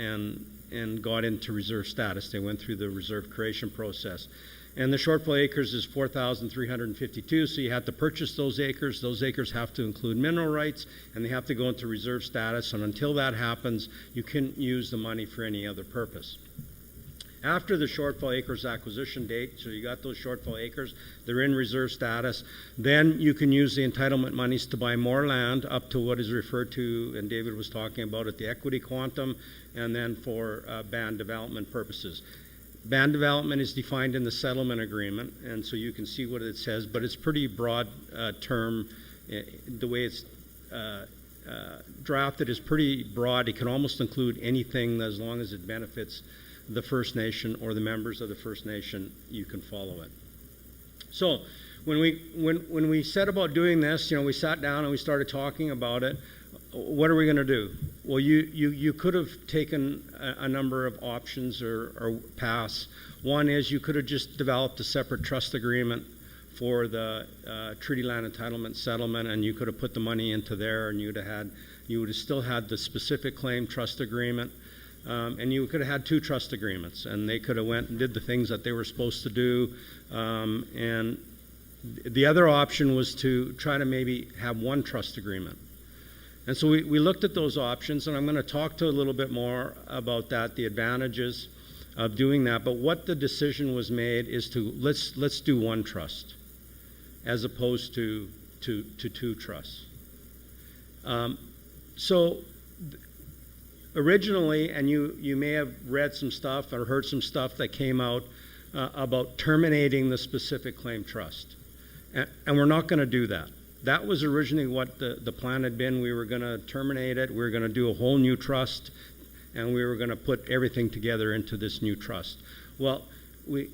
got into reserve status. They went through the reserve creation process. And the shortfall acres is 4,352, so you have to purchase those acres. Those acres have to include mineral rights, and they have to go into reserve status, and until that happens, you can't use the money for any other purpose. After the shortfall acres acquisition date, so you got those shortfall acres, they're in reserve status, then you can use the entitlement monies to buy more land up to what is referred to, and David was talking about it, the equity quantum, and then for band development purposes. Band development is defined in the settlement agreement, and so you can see what it says, but it's pretty broad term. The way it's drafted is pretty broad. It can almost include anything as long as it benefits the First Nation or the members of the First Nation. You can follow it. So when we set about doing this, we sat down and we started talking about it. What are we going to do? Well, you could have taken a number of options or paths. One is you could have just developed a separate trust agreement for the treaty land entitlement settlement, and you could have put the money into there, and you would have still had the specific claim trust agreement, and you could have had 2 trust agreements, and they could have went and did the things that they were supposed to do. And the other option was to try to maybe have 1 trust agreement. And so we looked at those options, and I'm going to talk to a little bit more about that, the advantages of doing that. But what the decision was made is to let's do 1 trust, as opposed to 2 trusts. So originally, and you may have read some stuff or heard some stuff that came out about terminating the specific claim trust, and we're not going to do that. That was originally what the plan had been. We were going to terminate it. We were going to do a whole new trust, and we were going to put everything together into this new trust. Well, we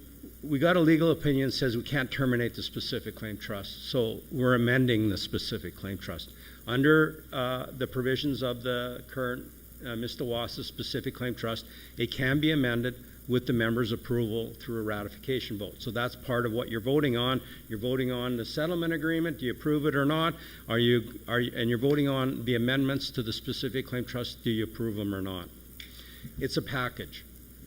got a legal opinion that says we can't terminate the specific claim trust, so we're amending the specific claim trust. Under the provisions of the current Mistawasis specific claim trust, it can be amended with the members' approval through a ratification vote. So that's part of what you're voting on. You're voting on the settlement agreement. Do you approve it or not? And you're voting on the amendments to the specific claim trust. Do you approve them or not? It's a package.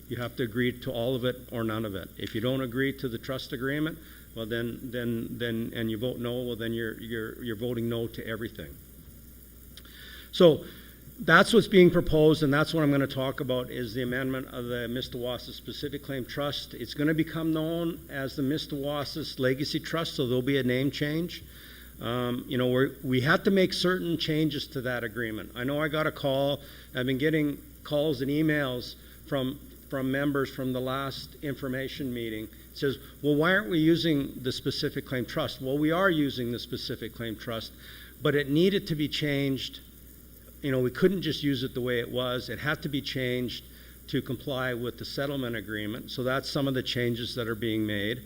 You have to agree to all of it or none of it. If you don't agree to the trust agreement, well then and you vote no, well then you're voting no to everything. So that's what's being proposed, and that's what I'm going to talk about, is the amendment of the Mistawasis Specific Claim Trust. It's going to become known as the Mistawasis Legacy Trust, so there'll be a name change. We had to make certain changes to that agreement. I know I got a call. I've been getting calls and emails from members from the last information meeting. It says, well, why aren't we using the Specific Claim Trust? Well, we are using the Specific Claim Trust, but it needed to be changed. We couldn't just use it the way it was. It had to be changed to comply with the settlement agreement. So that's some of the changes that are being made.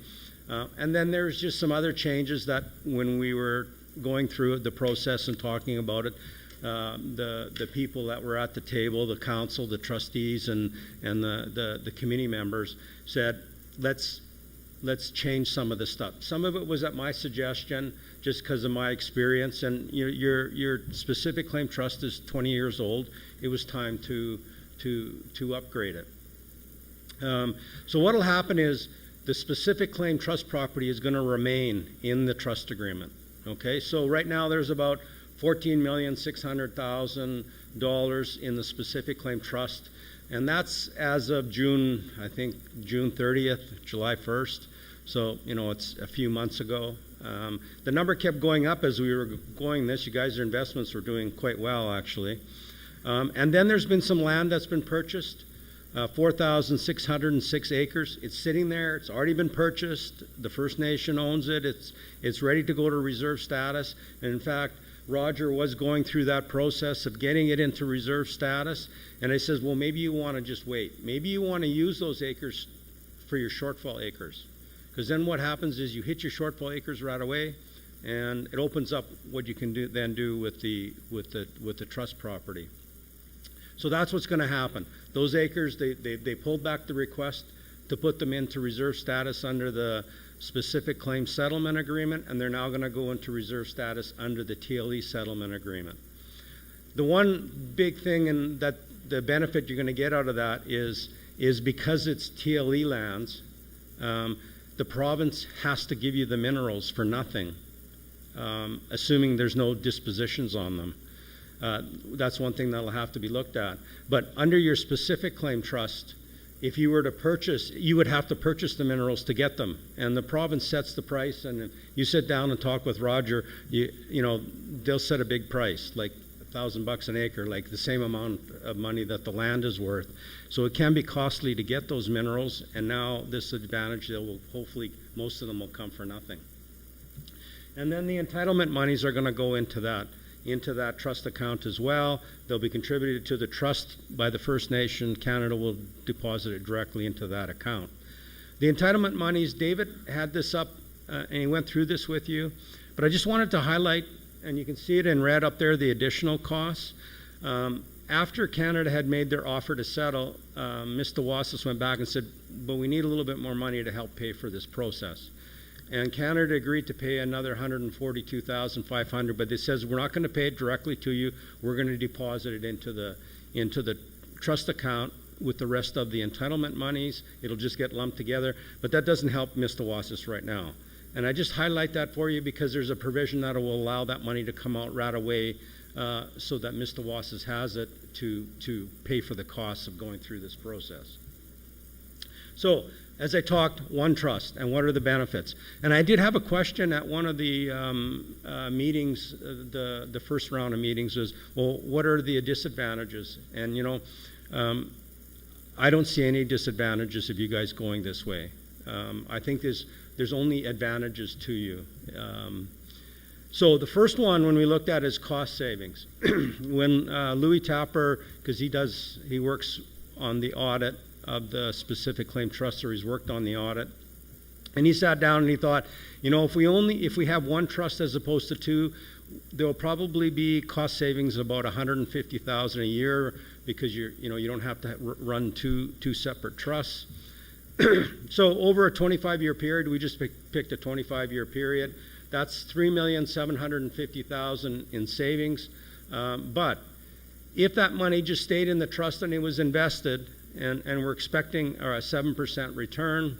And then there's just some other changes that when we were going through the process and talking about it, the people that were at the table, the council, the trustees, and the committee members said, let's change some of the stuff. Some of it was at my suggestion, just because of my experience. And your specific claim trust is 20 years old. It was time to upgrade it. So what will happen is the specific claim trust property is going to remain in the trust agreement. Okay, so right now there's about $14,600,000 in the specific claim trust, and that's as of June 30th, July 1st. So, it's a few months ago. The number kept going up as we were going this. You guys, your investments were doing quite well, actually. And then there's been some land that's been purchased, 4,606 acres. It's sitting there. It's already been purchased. The First Nation owns it. It's ready to go to reserve status. And in fact, Roger was going through that process of getting it into reserve status. And I says, well, maybe you want to just wait. Maybe you want to use those acres for your shortfall acres. Because then what happens is you hit your shortfall acres right away, and it opens up what you can do with the trust property. So that's what's going to happen. Those acres, they pulled back the request to put them into reserve status under the specific claim settlement agreement, and they're now going to go into reserve status under the TLE settlement agreement. The one big thing, and that the benefit you're going to get out of that is because it's TLE lands, the province has to give you the minerals for nothing, assuming there's no dispositions on them. That's one thing that'll have to be looked at. But under your specific claim trust, if you were to purchase, you would have to purchase the minerals to get them. And the province sets the price, and if you sit down and talk with Roger, you know, they'll set a big price, like $1,000 an acre, like the same amount of money that the land is worth. So it can be costly to get those minerals, and now this advantage, they will hopefully, most of them will come for nothing. And then the entitlement monies are going to go into that trust account as well. They'll be contributed to the trust by the First Nation. Canada will deposit it directly into that account. The entitlement monies, David had this up and he went through this with you, but I just wanted to highlight, and you can see it in red up there, the additional costs. After Canada had made their offer to settle, Mistawasis went back and said, but we need a little bit more money to help pay for this process. And Canada agreed to pay another $142,500, but it says we're not going to pay it directly to you. We're going to deposit it into the trust account with the rest of the entitlement monies. It'll just get lumped together, but that doesn't help Mistawasis right now. And I just highlight that for you because there's a provision that will allow that money to come out right away, so that Mistawasis has it to pay for the costs of going through this process. So, as I talked, one trust, and what are the benefits? And I did have a question at one of the meetings, the first round of meetings was, well, what are the disadvantages? And you know, I don't see any disadvantages of you guys going this way. I think there's only advantages to you. So the first one, when we looked at, is cost savings. When Louis Tapper, because he works on the audit of the specific claim trust, or he's worked on the audit, and he sat down and he thought, you know, if we have one trust as opposed to two, there will probably be cost savings of about $150,000 a year because you don't have to run two separate trusts. So over a 25-year period, we just picked a 25-year period. That's $3,750,000 in savings. But if that money just stayed in the trust and it was invested, and we're expecting a 7% return,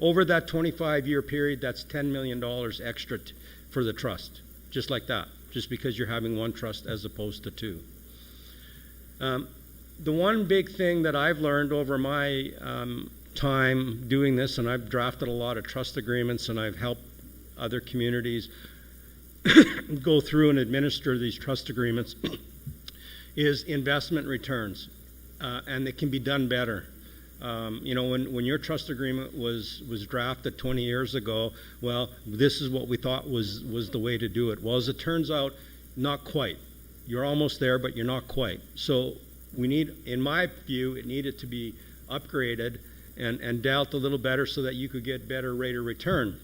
over that 25-year period, that's $10 million extra for the trust, just like that, just because you're having one trust as opposed to two. The one big thing that I've learned over my time doing this, and I've drafted a lot of trust agreements and I've helped other communities go through and administer these trust agreements, is investment returns. And it can be done better. You know, when your trust agreement was drafted 20 years ago, well, this is what we thought was the way to do it. Well, as it turns out, not quite. You're almost there, but you're not quite. So we need, in my view, it needed to be upgraded and dealt a little better so that you could get better rate of return.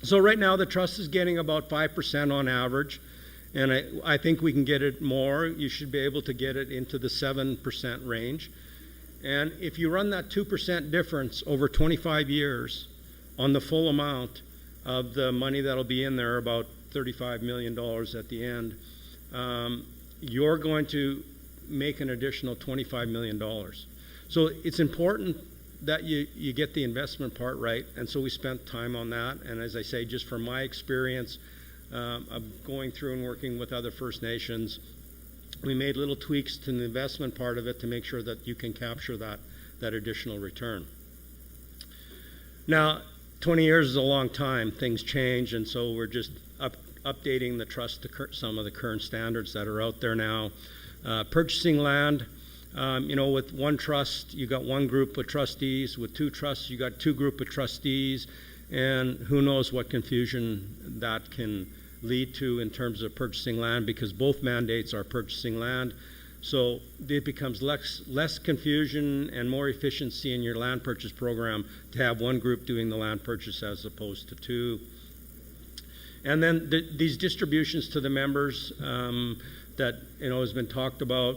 So right now the trust is getting about 5% on average, and I think we can get it more. You should be able to get it into the 7% range. And if you run that 2% difference over 25 years on the full amount of the money that'll be in there, about $35 million at the end, you're going to make an additional $25 million. So it's important that you get the investment part right, and so we spent time on that. And as I say, just from my experience of going through and working with other First Nations, we made little tweaks to the investment part of it to make sure that you can capture that additional return. Now, 20 years is a long time. Things change, and so we're just updating the trust to some of the current standards that are out there now. Purchasing land, you know, with one trust, you got one group of trustees. With two trusts, you got two group of trustees, and who knows what confusion that can lead to in terms of purchasing land, because both mandates are purchasing land. So it becomes less confusion and more efficiency in your land purchase program to have one group doing the land purchase as opposed to two. And then these distributions to the members that has been talked about,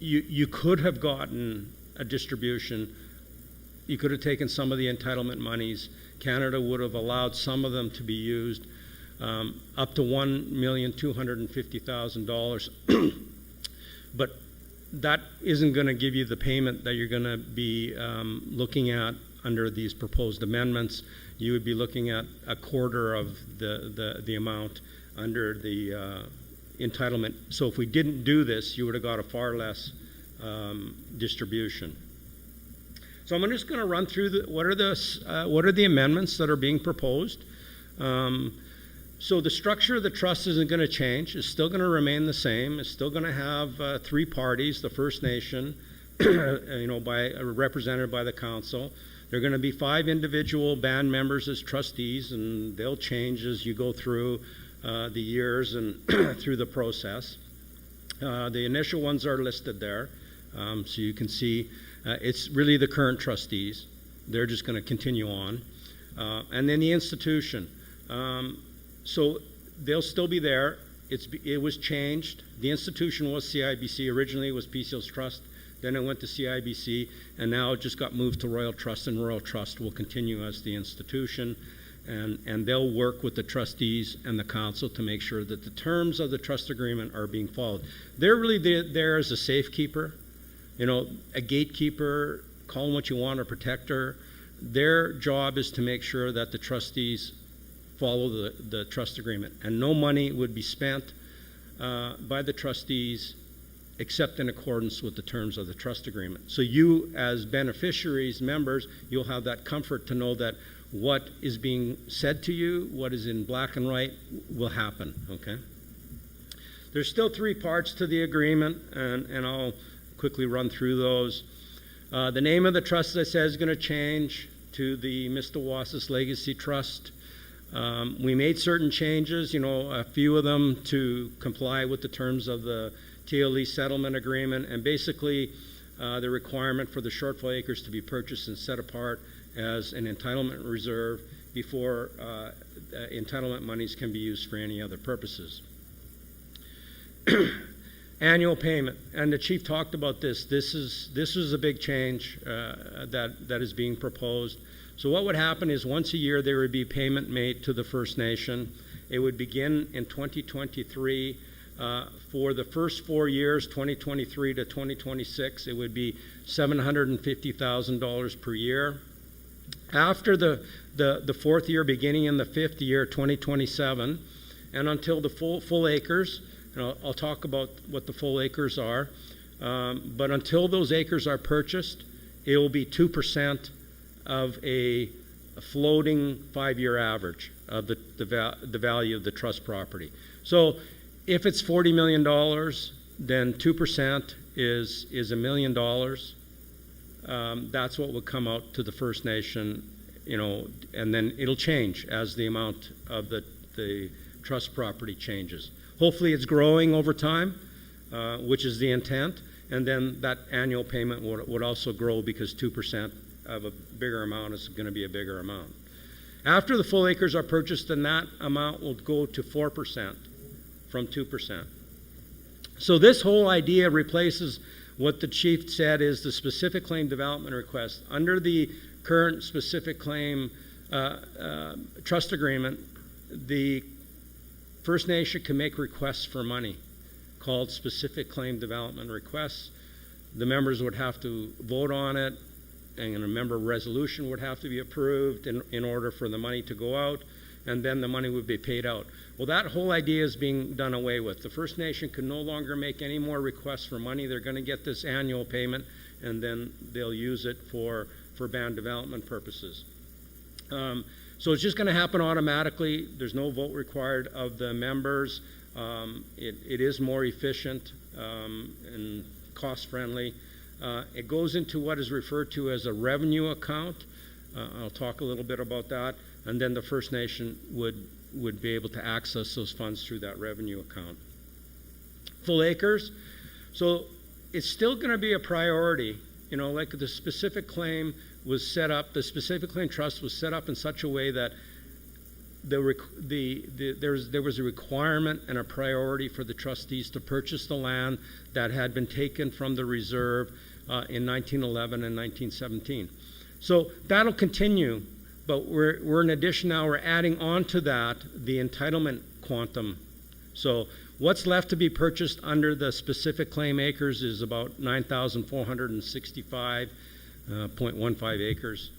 you could have gotten a distribution. You could have taken some of the entitlement monies. Canada would have allowed some of them to be used, up to $1,250,000. But that isn't going to give you the payment that you're going to be looking at under these proposed amendments. You would be looking at a quarter of the amount under the entitlement. So if we didn't do this, you would have got a far less distribution. So I'm just going to run through what are the amendments that are being proposed. So the structure of the trust isn't going to change. It's still going to remain the same. It's still going to have 3 parties: the First Nation, represented by the council. There are going to be 5 individual band members as trustees, and they'll change as you go through the years and through the process. The initial ones are listed there, so you can see it's really the current trustees. They're just going to continue on. And then the institution. So they'll still be there. It was changed. The institution was CIBC. Originally it was Peace Hills Trust. Then it went to CIBC, and now it just got moved to Royal Trust, and Royal Trust will continue as the institution. And they'll work with the trustees and the council to make sure that the terms of the trust agreement are being followed. They're really there as a safekeeper, a gatekeeper, call them what you want, a protector. Their job is to make sure that the trustees follow the trust agreement, and no money would be spent by the trustees except in accordance with the terms of the trust agreement. So you, as beneficiaries, members, you'll have that comfort to know that what is being said to you, what is in black and white, will happen, okay? There's still 3 parts to the agreement, and I'll quickly run through those. The name of the trust, as I said, is going to change to the Mistawasis Legacy Trust. We made certain changes, a few of them to comply with the terms of the TLE settlement agreement, and basically the requirement for the shortfall acres to be purchased and set apart as an entitlement reserve before entitlement monies can be used for any other purposes. Annual payment, and the chief talked about this. This is a big change that is being proposed. So what would happen is once a year there would be payment made to the First Nation. It would begin in 2023. For the first 4 years, 2023 to 2026, it would be $750,000 per year. After the 4th year, beginning in the 5th year, 2027, and until the full acres, and I'll talk about what the full acres are, but until those acres are purchased, it will be 2% of a floating 5-year average of the value of the trust property. So if it's $40 million, then 2% is $1 million. That's what would come out to the First Nation, and then it'll change as the amount of the trust property changes. Hopefully it's growing over time, which is the intent, and then that annual payment would also grow because 2% of a bigger amount is going to be a bigger amount. After the full acres are purchased, then that amount will go to 4% from 2%. So this whole idea replaces what the chief said is the specific claim development request. Under the current specific claim trust agreement, the First Nation can make requests for money called specific claim development requests. The members would have to vote on it, and a member resolution would have to be approved in order for the money to go out, and then the money would be paid out. Well, that whole idea is being done away with. The First Nation can no longer make any more requests for money. They're going to get this annual payment, and then they'll use it for band development purposes. So it's just going to happen automatically. There's no vote required of the members. It is more efficient and cost-friendly. It goes into what is referred to as a revenue account. I'll talk a little bit about that. And then the First Nation would be able to access those funds through that revenue account. Full acres. So it's still going to be a priority. Like the specific claim was set up, the specific claim trust was set up in such a way that there was a requirement and a priority for the trustees to purchase the land that had been taken from the reserve in 1911 and 1917. So that'll continue, but we're in addition now, we're adding on to that the entitlement quantum. So what's left to be purchased under the specific claim acres is about 9,465.15 acres.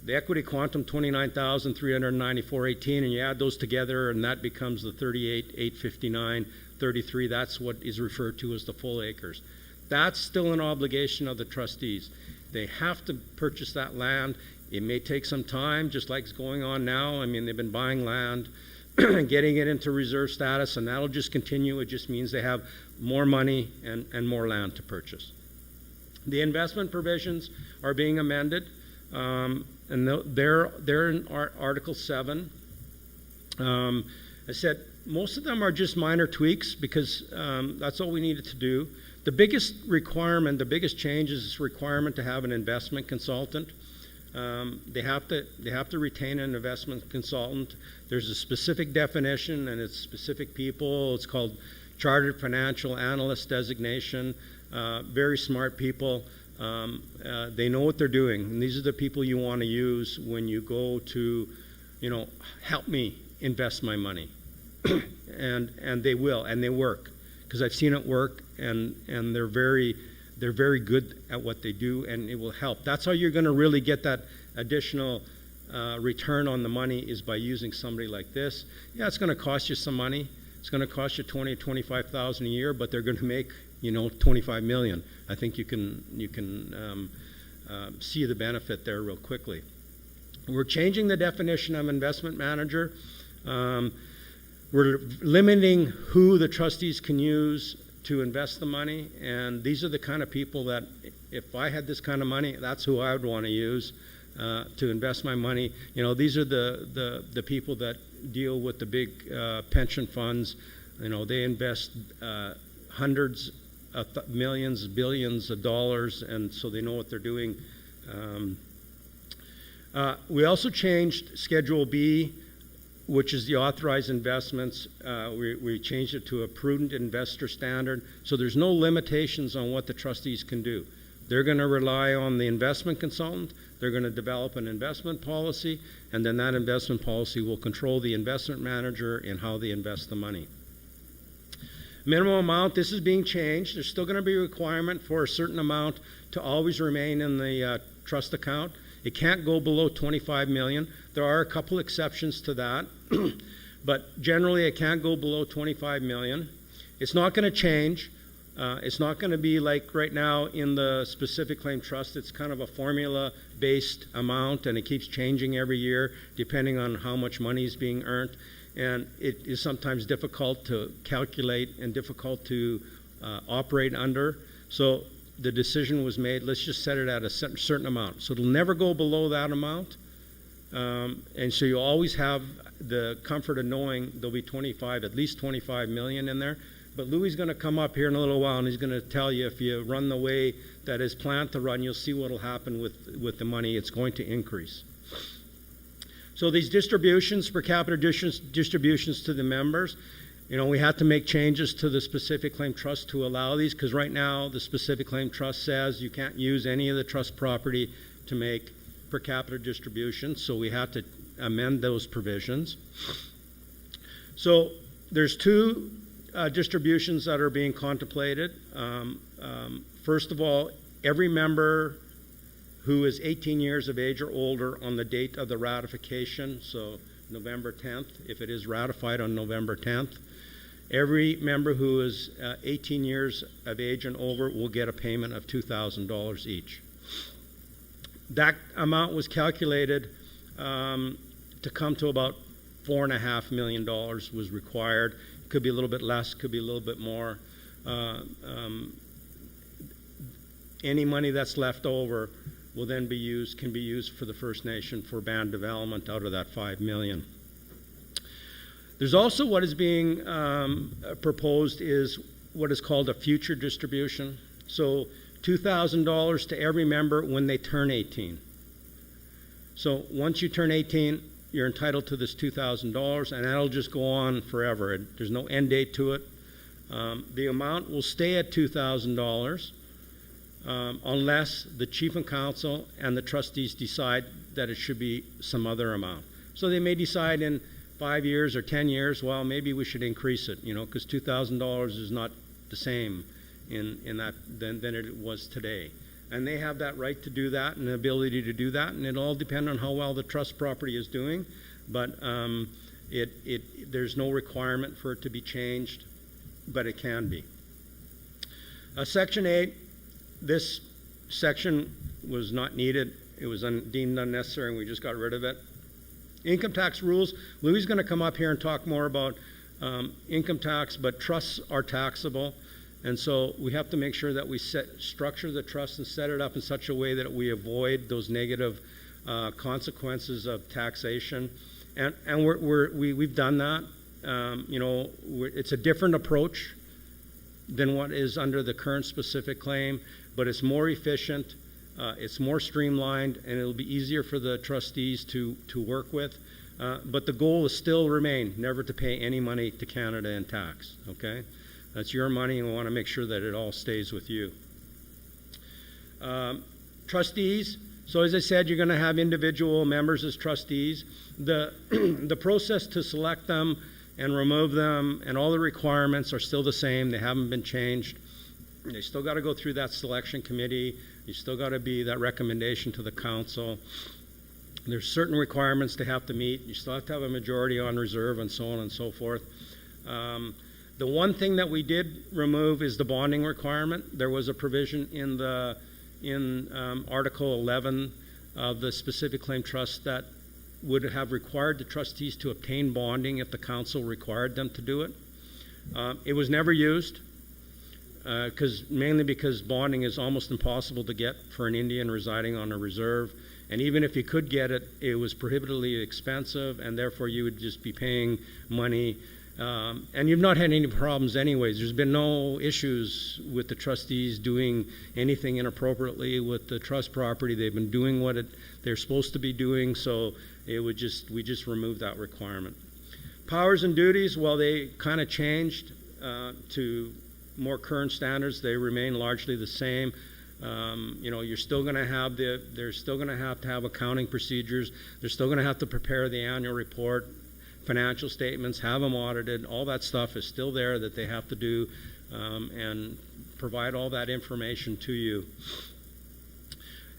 The equity quantum, 29,394.18, and you add those together, and that becomes the 38,859.33. That's what is referred to as the full acres. That's still an obligation of the trustees. They have to purchase that land. It may take some time, just like it's going on now. I mean, they've been buying land, getting it into reserve status, and that'll just continue. It just means they have more money and more land to purchase. The investment provisions are being amended, and they're in Article 7. I said most of them are just minor tweaks because that's all we needed to do. The biggest requirement, the biggest change is this requirement to have an investment consultant. They have to retain an investment consultant. There's a specific definition and it's specific people. It's called Chartered Financial Analyst designation. Very smart people. They know what they're doing, and these are the people you want to use when you go to, help me invest my money. and they will, and they work, because I've seen it work, and they're very good at what they do, and it will help. That's how you're going to really get that additional return on the money, is by using somebody like this. Yeah, it's going to cost you some money. It's going to cost you $20,000 to $25,000 a year, but they're going to make $25 million. I think you can see the benefit there real quickly. We're changing the definition of investment manager. We're limiting who the trustees can use to invest the money, and these are the kind of people that, if I had this kind of money, that's who I would want to use to invest my money. These are the people that deal with the big pension funds. They invest hundreds of millions, billions of dollars, and so they know what they're doing. We also changed Schedule B, which is the authorized investments. We changed it to a prudent investor standard, so there's no limitations on what the trustees can do. They're going to rely on the investment consultant. They're going to develop an investment policy, and then that investment policy will control the investment manager in how they invest the money. Minimum amount, this is being changed. There's still going to be a requirement for a certain amount to always remain in the trust account. It can't go below $25 million. There are a couple exceptions to that, but generally it can't go below $25 million. It's not going to change. It's not going to be like right now in the specific claim trust. It's kind of a formula-based amount, and it keeps changing every year depending on how much money is being earned. And it is sometimes difficult to calculate and difficult to operate under. So the decision was made, let's just set it at a certain amount. So it'll never go below that amount. And so you always have the comfort of knowing there'll be at least 25 million in there. But Louis is going to come up here in a little while, and he's going to tell you, if you run the way that is planned to run, you'll see what will happen with the money. It's going to increase. So these distributions, per capita distributions to the members, we had to make changes to the specific claim trust to allow these, because right now the specific claim trust says you can't use any of the trust property to make per capita distributions, so we had to amend those provisions. So there's two distributions that are being contemplated. First of all, every member who is 18 years of age or older on the date of the ratification, so November 10th, if it is ratified on November 10th, every member who is 18 years of age and over will get a payment of $2,000 each. That amount was calculated to come to about $4.5 million was required. Could be a little bit less, could be a little bit more. Any money that's left over will then can be used for the First Nation for band development out of that $5 million. There's also what is being proposed is what is called a future distribution. So $2,000 to every member when they turn 18. So once you turn 18, you're entitled to this $2,000, and that'll just go on forever. There's no end date to it. The amount will stay at $2,000 unless the chief and council and the trustees decide that it should be some other amount. So they may decide in 5 years or 10 years, well, maybe we should increase it, because $2,000 is not the same in that than it was today. And they have that right to do that and the ability to do that, and it all depends on how well the trust property is doing. But there's no requirement for it to be changed, but it can be. Section 8, this section was not needed. It was deemed unnecessary, and we just got rid of it. Income tax rules. Louis is going to come up here and talk more about income tax, but trusts are taxable. And so we have to make sure that we structure the trust and set it up in such a way that we avoid those negative consequences of taxation. And we've done that. It's a different approach than what is under the current specific claim, but it's more efficient, it's more streamlined, and it'll be easier for the trustees to work with. But the goal is still remain never to pay any money to Canada in tax, okay? That's your money, and we want to make sure that it all stays with you. Trustees. So as I said, you're going to have individual members as trustees. The process to select them and remove them and all the requirements are still the same. They haven't been changed. They still got to go through that selection committee. You still got to be that recommendation to the council. There's certain requirements they have to meet. You still have to have a majority on reserve and so on and so forth. The one thing that we did remove is the bonding requirement. There was a provision in Article 11 of the specific claim trust that would have required the trustees to obtain bonding if the council required them to do it. It was never used, mainly because bonding is almost impossible to get for an Indian residing on a reserve. And even if you could get it, it was prohibitively expensive, and therefore you would just be paying money. And you've not had any problems anyways. There's been no issues with the trustees doing anything inappropriately with the trust property. They've been doing what they're supposed to be doing, so we just removed that requirement. Powers and duties, well, they kind of changed to more current standards. They remain largely the same. You're still going to have they're still going to have accounting procedures. They're still going to have to prepare the annual report, financial statements, have them audited. All that stuff is still there that they have to do and provide all that information to you.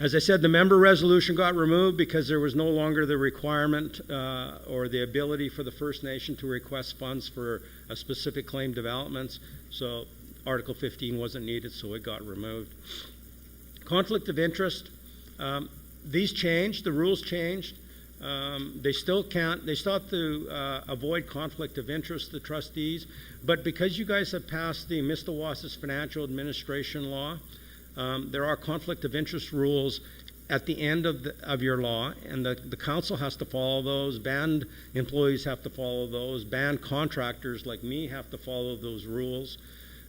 As I said, the member resolution got removed because there was no longer the requirement or the ability for the First Nation to request funds for a specific claim developments. So Article 15 wasn't needed, so it got removed. Conflict of interest. These changed. The rules changed. They still have to avoid conflict of interest, the trustees, but because you guys have passed the Mistawasis Financial Administration Law, there are conflict of interest rules at the end of your law, and the council has to follow those. Band employees have to follow those. Band contractors like me have to follow those rules.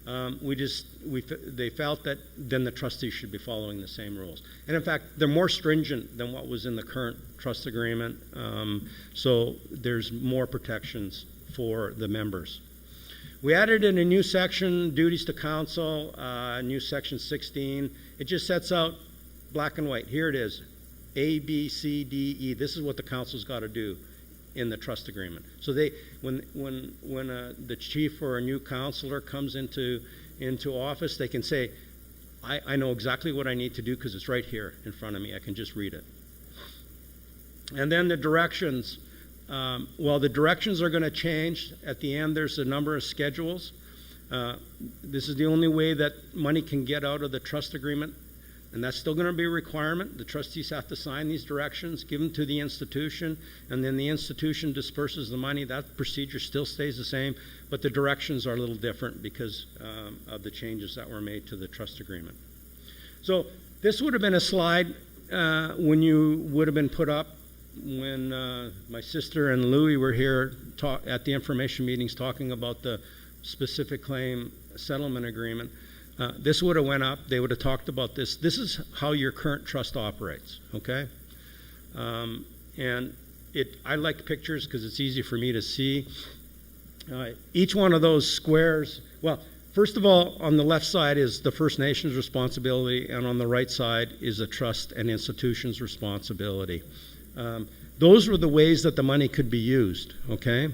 They felt that then the trustees should be following the same rules. And in fact, they're more stringent than what was in the current trust agreement. So there's more protections for the members. We added in a new section, duties to council, new section 16. It just sets out black and white. Here it is, A, B, C, D, E. This is what the council's got to do in the trust agreement. So when the chief or a new councilor comes into office, they can say, I know exactly what I need to do because it's right here in front of me. I can just read it. And then the directions. The directions are going to change. At the end, there's a number of schedules. This is the only way that money can get out of the trust agreement, and that's still going to be a requirement. The trustees have to sign these directions, give them to the institution, and then the institution disperses the money. That procedure still stays the same, but the directions are a little different because of the changes that were made to the trust agreement. So this would have been a slide when you would have been put up when my sister and Louis were here at the information meetings talking about the specific claim settlement agreement. This would have went up. They would have talked about this. This is how your current trust operates, okay? I like pictures because it's easy for me to see. Each one of those squares, well, first of all, on the left side is the First Nations responsibility, and on the right side is the trust and institution's responsibility. Those were the ways that the money could be used, okay?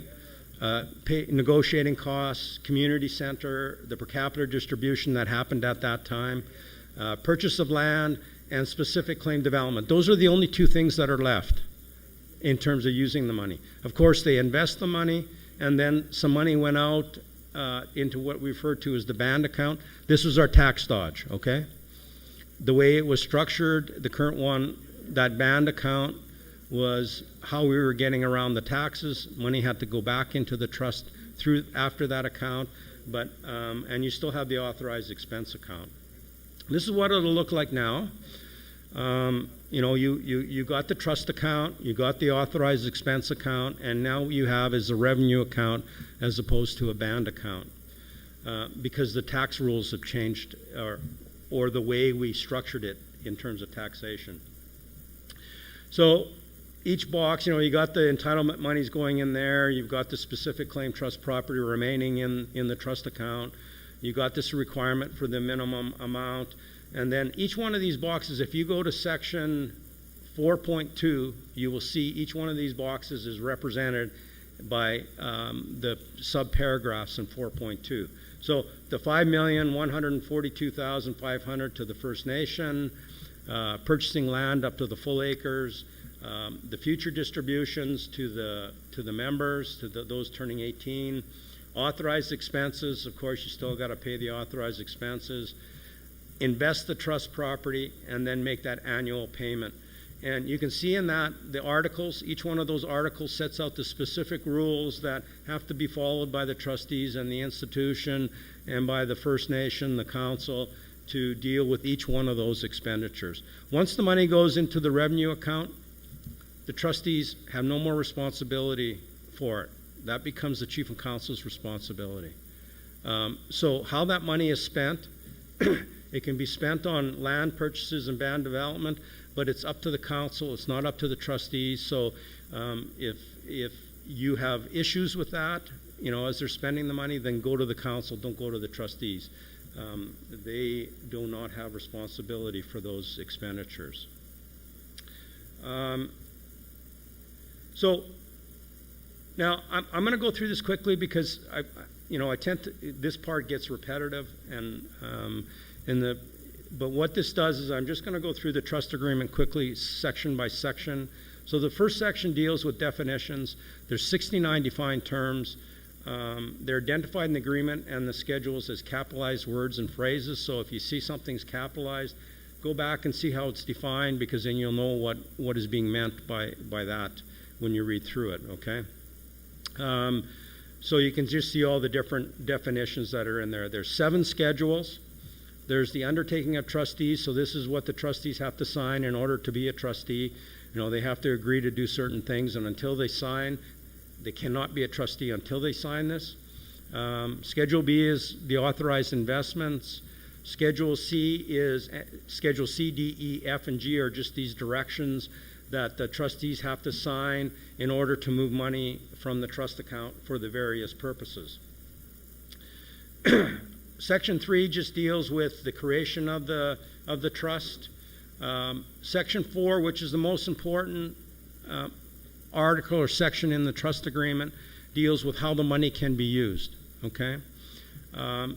Negotiating costs, community center, the per capita distribution that happened at that time, purchase of land, and specific claim development. Those are the only two things that are left in terms of using the money. Of course, they invest the money, and then some money went out into what we refer to as the band account. This was our tax dodge, okay? The way it was structured, the current one, that band account was how we were getting around the taxes. Money had to go back into the trust through after that account, but and you still have the authorized expense account. This is what it'll look like now. You know, you got the trust account, you got the authorized expense account, and now what you have is a revenue account as opposed to a band account, because the tax rules have changed, or the way we structured it in terms of taxation. So each box, you know, you got the entitlement monies going in there, you've got the specific claim trust property remaining in the trust account, you got this requirement for the minimum amount, and then each one of these boxes, if you go to section 4.2, you will see each one of these boxes is represented by the subparagraphs in 4.2. So the $5,142,500 to the First Nation, purchasing land up to the full acres, the future distributions to the members, to those turning 18, authorized expenses. Of course, you still got to pay the authorized expenses. Invest the trust property, and then make that annual payment. And you can see in that the articles, each one of those articles sets out the specific rules that have to be followed by the trustees and the institution and by the First Nation, the council, to deal with each one of those expenditures. Once the money goes into the revenue account, the trustees have no more responsibility for it. That becomes the chief and council's responsibility. So how that money is spent, it can be spent on land purchases and band development, but it's up to the council, it's not up to the trustees. So if you have issues with that, you know, as they're spending the money, then go to the council, don't go to the trustees. They do not have responsibility for those expenditures. So now I'm going to go through this quickly because I tend to, this part gets repetitive, and but what this does is I'm just going to go through the trust agreement quickly, section by section. So the first section deals with definitions. There's 69 defined terms. They're identified in the agreement and the schedules as capitalized words and phrases. So if you see something's capitalized, go back and see how it's defined, because then you'll know what is being meant by that when you read through it, okay? So you can just see all the different definitions that are in there. There's 7 schedules. There's the undertaking of trustees. So this is what the trustees have to sign in order to be a trustee. You know, they have to agree to do certain things, and until they sign, they cannot be a trustee until they sign this. Schedule B is the authorized investments. Schedule C, D, E, F, and G are just these directions that the trustees have to sign in order to move money from the trust account for the various purposes. Section 3 just deals with the creation of the trust. Section 4, which is the most important article or section in the trust agreement, deals with how the money can be used, okay?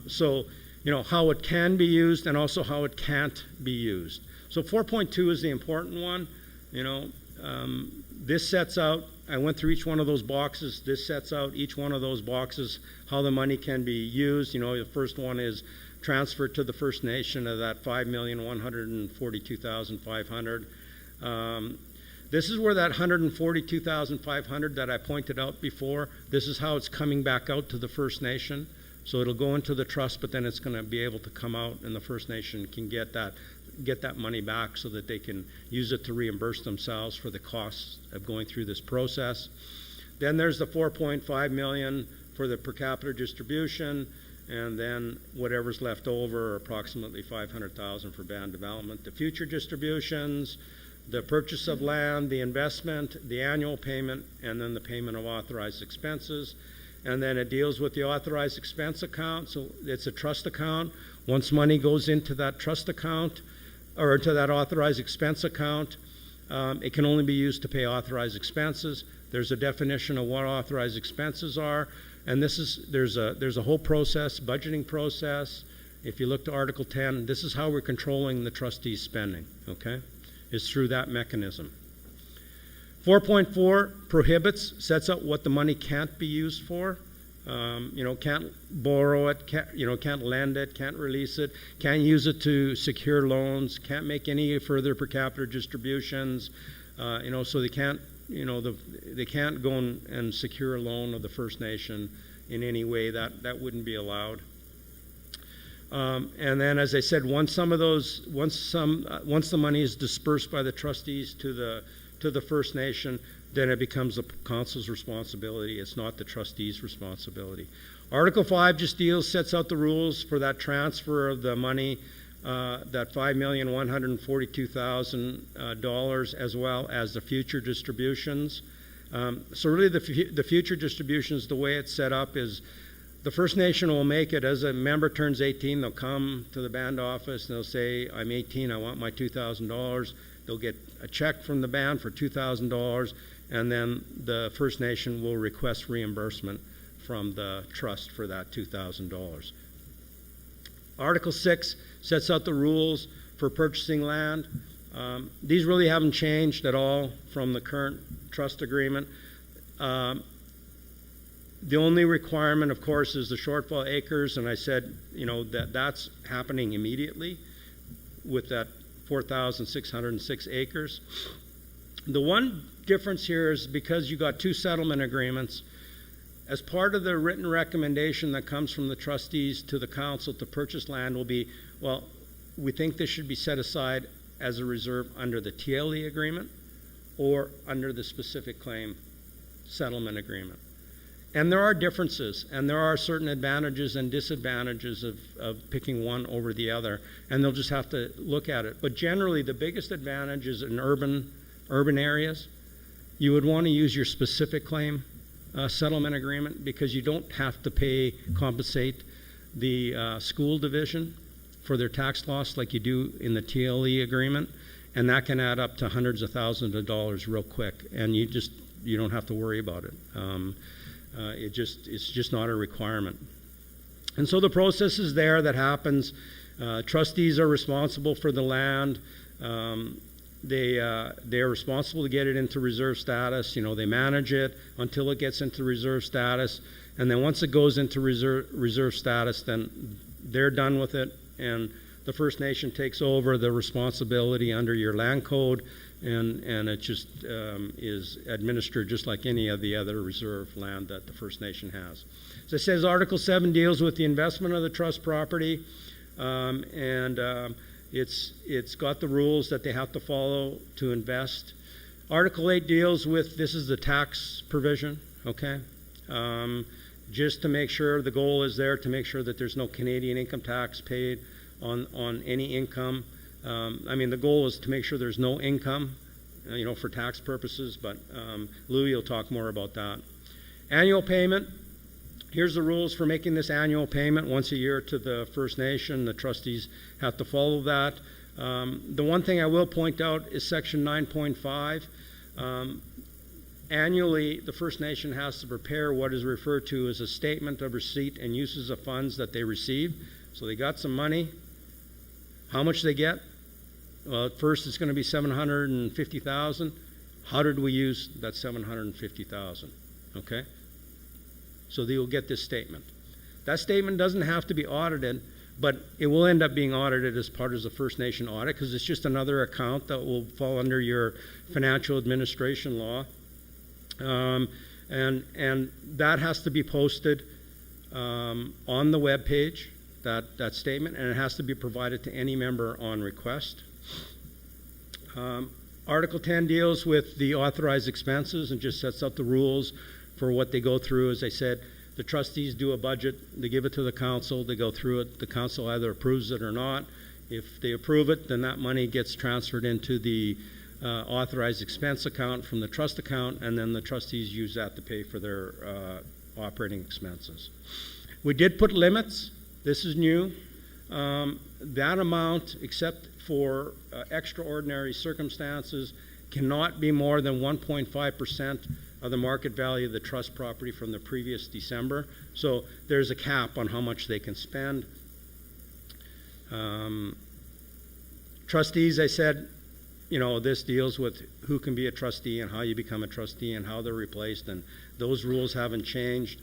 So, you know, how it can be used and also how it can't be used. So 4.2 is the important one. You know, this sets out, I went through each one of those boxes. This sets out each one of those boxes, how the money can be used. You know, the first one is transferred to the First Nation of that $5,142,500. This is where that $142,500 that I pointed out before, this is how it's coming back out to the First Nation. So it'll go into the trust, but then it's going to be able to come out, and the First Nation can get that money back so that they can use it to reimburse themselves for the costs of going through this process. Then there's the $4.5 million for the per capita distribution, and then whatever's left over, approximately $500,000 for band development. The future distributions, the purchase of land, the investment, the annual payment, and then the payment of authorized expenses. And then it deals with the authorized expense account. So it's a trust account. Once money goes into that trust account, or into that authorized expense account, it can only be used to pay authorized expenses. There's a definition of what authorized expenses are, and there's a whole process, budgeting process. If you look to Article 10, this is how we're controlling the trustees' spending, okay? Is through that mechanism. 4.4 prohibits, sets out what the money can't be used for. Can't borrow it, can't lend it, can't release it, can't use it to secure loans, can't make any further per capita distributions, so they can't, they can't go and secure a loan of the First Nation in any way. That wouldn't be allowed. And then, as I said, once the money is dispersed by the trustees to the First Nation, then it becomes the council's responsibility. It's not the trustees' responsibility. Article 5 just sets out the rules for that transfer of the money, that $5,142,000, as well as the future distributions. So really the future distributions, the way it's set up is the First Nation will make it as a member turns 18, they'll come to the band office and they'll say, I'm 18, I want my $2,000. They'll get a check from the band for $2,000, and then the First Nation will request reimbursement from the trust for that $2,000. Article 6 sets out the rules for purchasing land. These really haven't changed at all from the current trust agreement. The only requirement, of course, is the shortfall acres, and I said, that's happening immediately with that 4,606 acres. The one difference here is because you got two settlement agreements, as part of the written recommendation that comes from the trustees to the council to purchase land will be, well, we think this should be set aside as a reserve under the TLE agreement or under the specific claim settlement agreement. And there are differences, and there are certain advantages and disadvantages of picking one over the other, and they'll just have to look at it. But generally, the biggest advantage is in urban areas. You would want to use your specific claim settlement agreement because you don't have to compensate the school division for their tax loss like you do in the TLE agreement, and that can add up to hundreds of thousands of dollars real quick, and you don't have to worry about it. It's just not a requirement. And so the process is there that happens. Trustees are responsible for the land. They are responsible to get it into reserve status. They manage it until it gets into reserve status. And then once it goes into reserve status, then they're done with it. And the First Nation takes over the responsibility under your land code, and it just is administered just like any of the other reserve land that the First Nation has. As I says, Article 7 deals with the investment of the trust property, it's got the rules that they have to follow to invest. Article 8 deals with, this is the tax provision, okay? Just to make sure, the goal is there to make sure that there's no Canadian income tax paid on any income. The goal is to make sure there's no income, for tax purposes, but Louis will talk more about that. Annual payment. Here's the rules for making this annual payment once a year to the First Nation. The trustees have to follow that. The one thing I will point out is Section 9.5. Annually, the First Nation has to prepare what is referred to as a statement of receipt and uses of funds that they received. So they got some money. How much they get? Well, at first it's going to be $750,000. How did we use that $750,000? Okay? So they will get this statement. That statement doesn't have to be audited, but it will end up being audited as part of the First Nation audit because it's just another account that will fall under your financial administration law. And that has to be posted on the web page, that statement, and it has to be provided to any member on request. Article 10 deals with the authorized expenses and just sets out the rules for what they go through. As I said, the trustees do a budget, they give it to the council, they go through it, the council either approves it or not. If they approve it, then that money gets transferred into the authorized expense account from the trust account, and then the trustees use that to pay for their operating expenses. We did put limits. This is new. That amount, except for extraordinary circumstances, cannot be more than 1.5% of the market value of the trust property from the previous December. So there's a cap on how much they can spend. Trustees, I said, this deals with who can be a trustee and how you become a trustee and how they're replaced, and those rules haven't changed.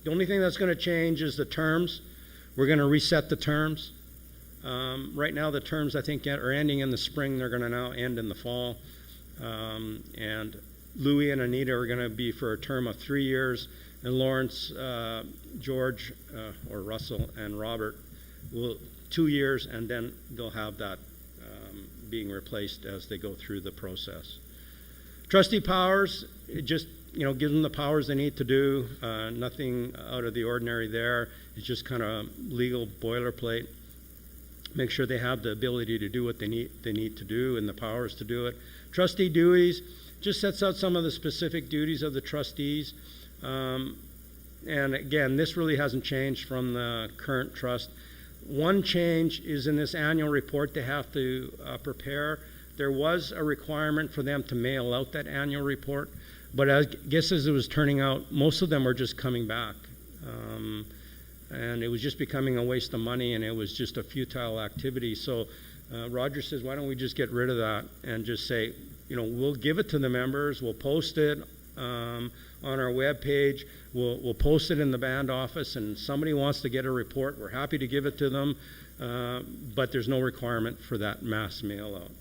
The only thing that's going to change is the terms. We're going to reset the terms. Right now, the terms, I think, are ending in the spring. They're going to now end in the fall. And Louis and Anita are going to be for a term of 3 years, and Lawrence, George, or Russell, and Robert will 2 years, and then they'll have that being replaced as they go through the process. Trustee powers, it just gives them the powers they need to do. Nothing out of the ordinary there. It's just kind of legal boilerplate. Make sure they have the ability to do what they need to do and the powers to do it. Trustee duties just sets out some of the specific duties of the trustees. And again, this really hasn't changed from the current trust. One change is in this annual report they have to prepare. There was a requirement for them to mail out that annual report, but I guess as it was turning out, most of them were just coming back. And it was just becoming a waste of money, and it was just a futile activity. So Roger says, why don't we just get rid of that and just say, we'll give it to the members, we'll post it on our webpage, we'll post it in the band office, and somebody wants to get a report, we're happy to give it to them, but there's no requirement for that mass mail out.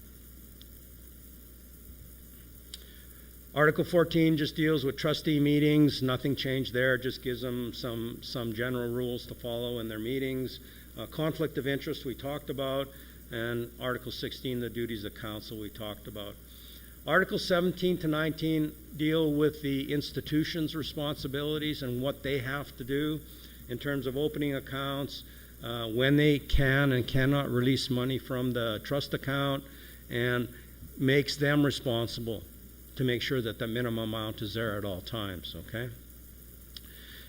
Article 14 just deals with trustee meetings. Nothing changed there. Just gives them some general rules to follow in their meetings. Conflict of interest we talked about, and Article 16, the duties of council, we talked about. Article 17 to 19 deal with the institution's responsibilities and what they have to do in terms of opening accounts, when they can and cannot release money from the trust account, and makes them responsible to make sure that the minimum amount is there at all times, okay?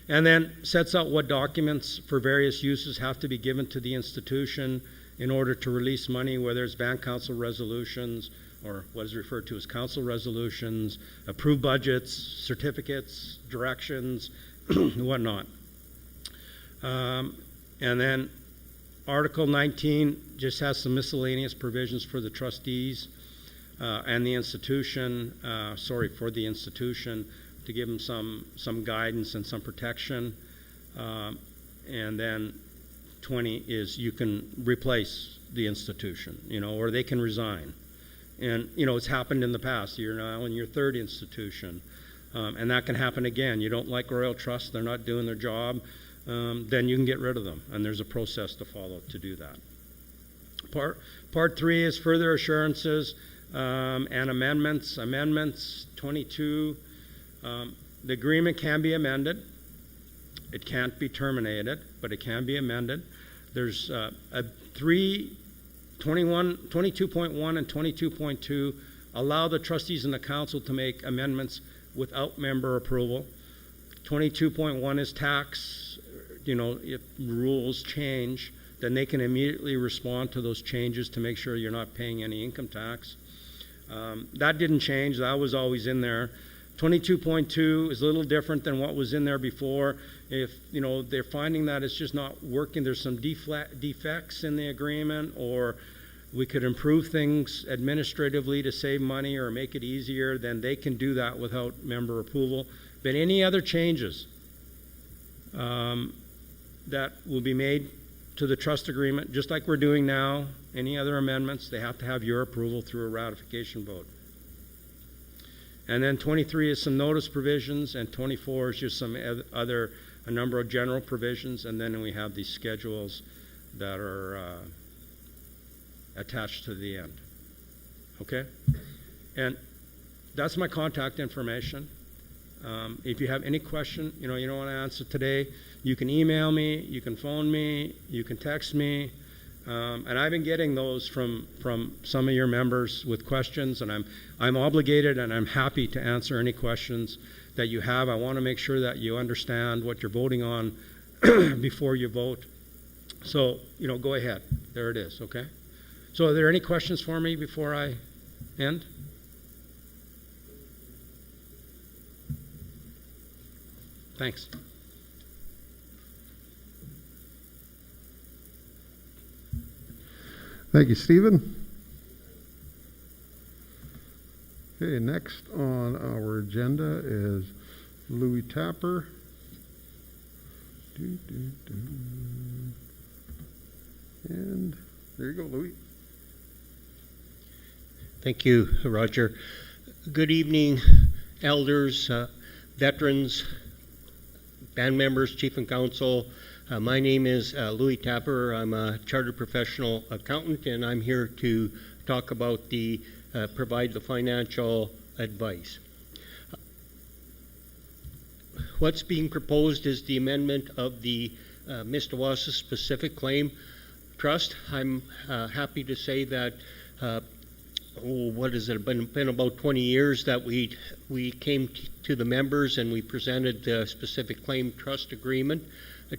And then sets out what documents for various uses have to be given to the institution in order to release money, whether it's band council resolutions or what is referred to as council resolutions, approved budgets, certificates, directions, and whatnot. And then Article 19 just has some miscellaneous provisions for the trustees and the institution, for the institution, to give them some guidance and some protection. And then 20 is you can replace the institution, or they can resign. And, it's happened in the past. You're now in your third institution. And that can happen again. You don't like Royal Trust, they're not doing their job, then you can get rid of them. And there's a process to follow to do that. Part 3 is further assurances and amendments. Amendments 22. The agreement can be amended. It can't be terminated, but it can be amended. There's 22.1 and 22.2 allow the trustees and the council to make amendments without member approval. 22.1 is tax. If rules change, then they can immediately respond to those changes to make sure you're not paying any income tax. That didn't change. That was always in there. 22.2 is a little different than what was in there before. If they're finding that it's just not working, there's some defects in the agreement, or we could improve things administratively to save money or make it easier, then they can do that without member approval. But any other changes that will be made to the trust agreement, just like we're doing now, any other amendments, they have to have your approval through a ratification vote. And then 23 is some notice provisions, and 24 is just some a number of general provisions, and then we have these schedules that are attached to the end. Okay? And that's my contact information. If you have any question, you don't want to answer today, you can email me, you can phone me, you can text me. And I've been getting those from some of your members with questions, and I'm obligated and I'm happy to answer any questions that you have. I want to make sure that you understand what you're voting on before you vote. So, go ahead. There it is, okay? So are there any questions for me before I end? Thanks. Thank you, Stephen. Okay, next on our agenda is Louis Tapper. And there you go, Louis. Thank you, Roger. Good evening, elders, veterans, band members, chief and council. My name is Louis Tapper. I'm a chartered professional accountant, and I'm here to talk about provide the financial advice. What's being proposed is the amendment of the Mistawasis Specific Claim Trust. I'm happy to say that what has it been about 20 years that we came to the members and we presented the Specific Claim Trust Agreement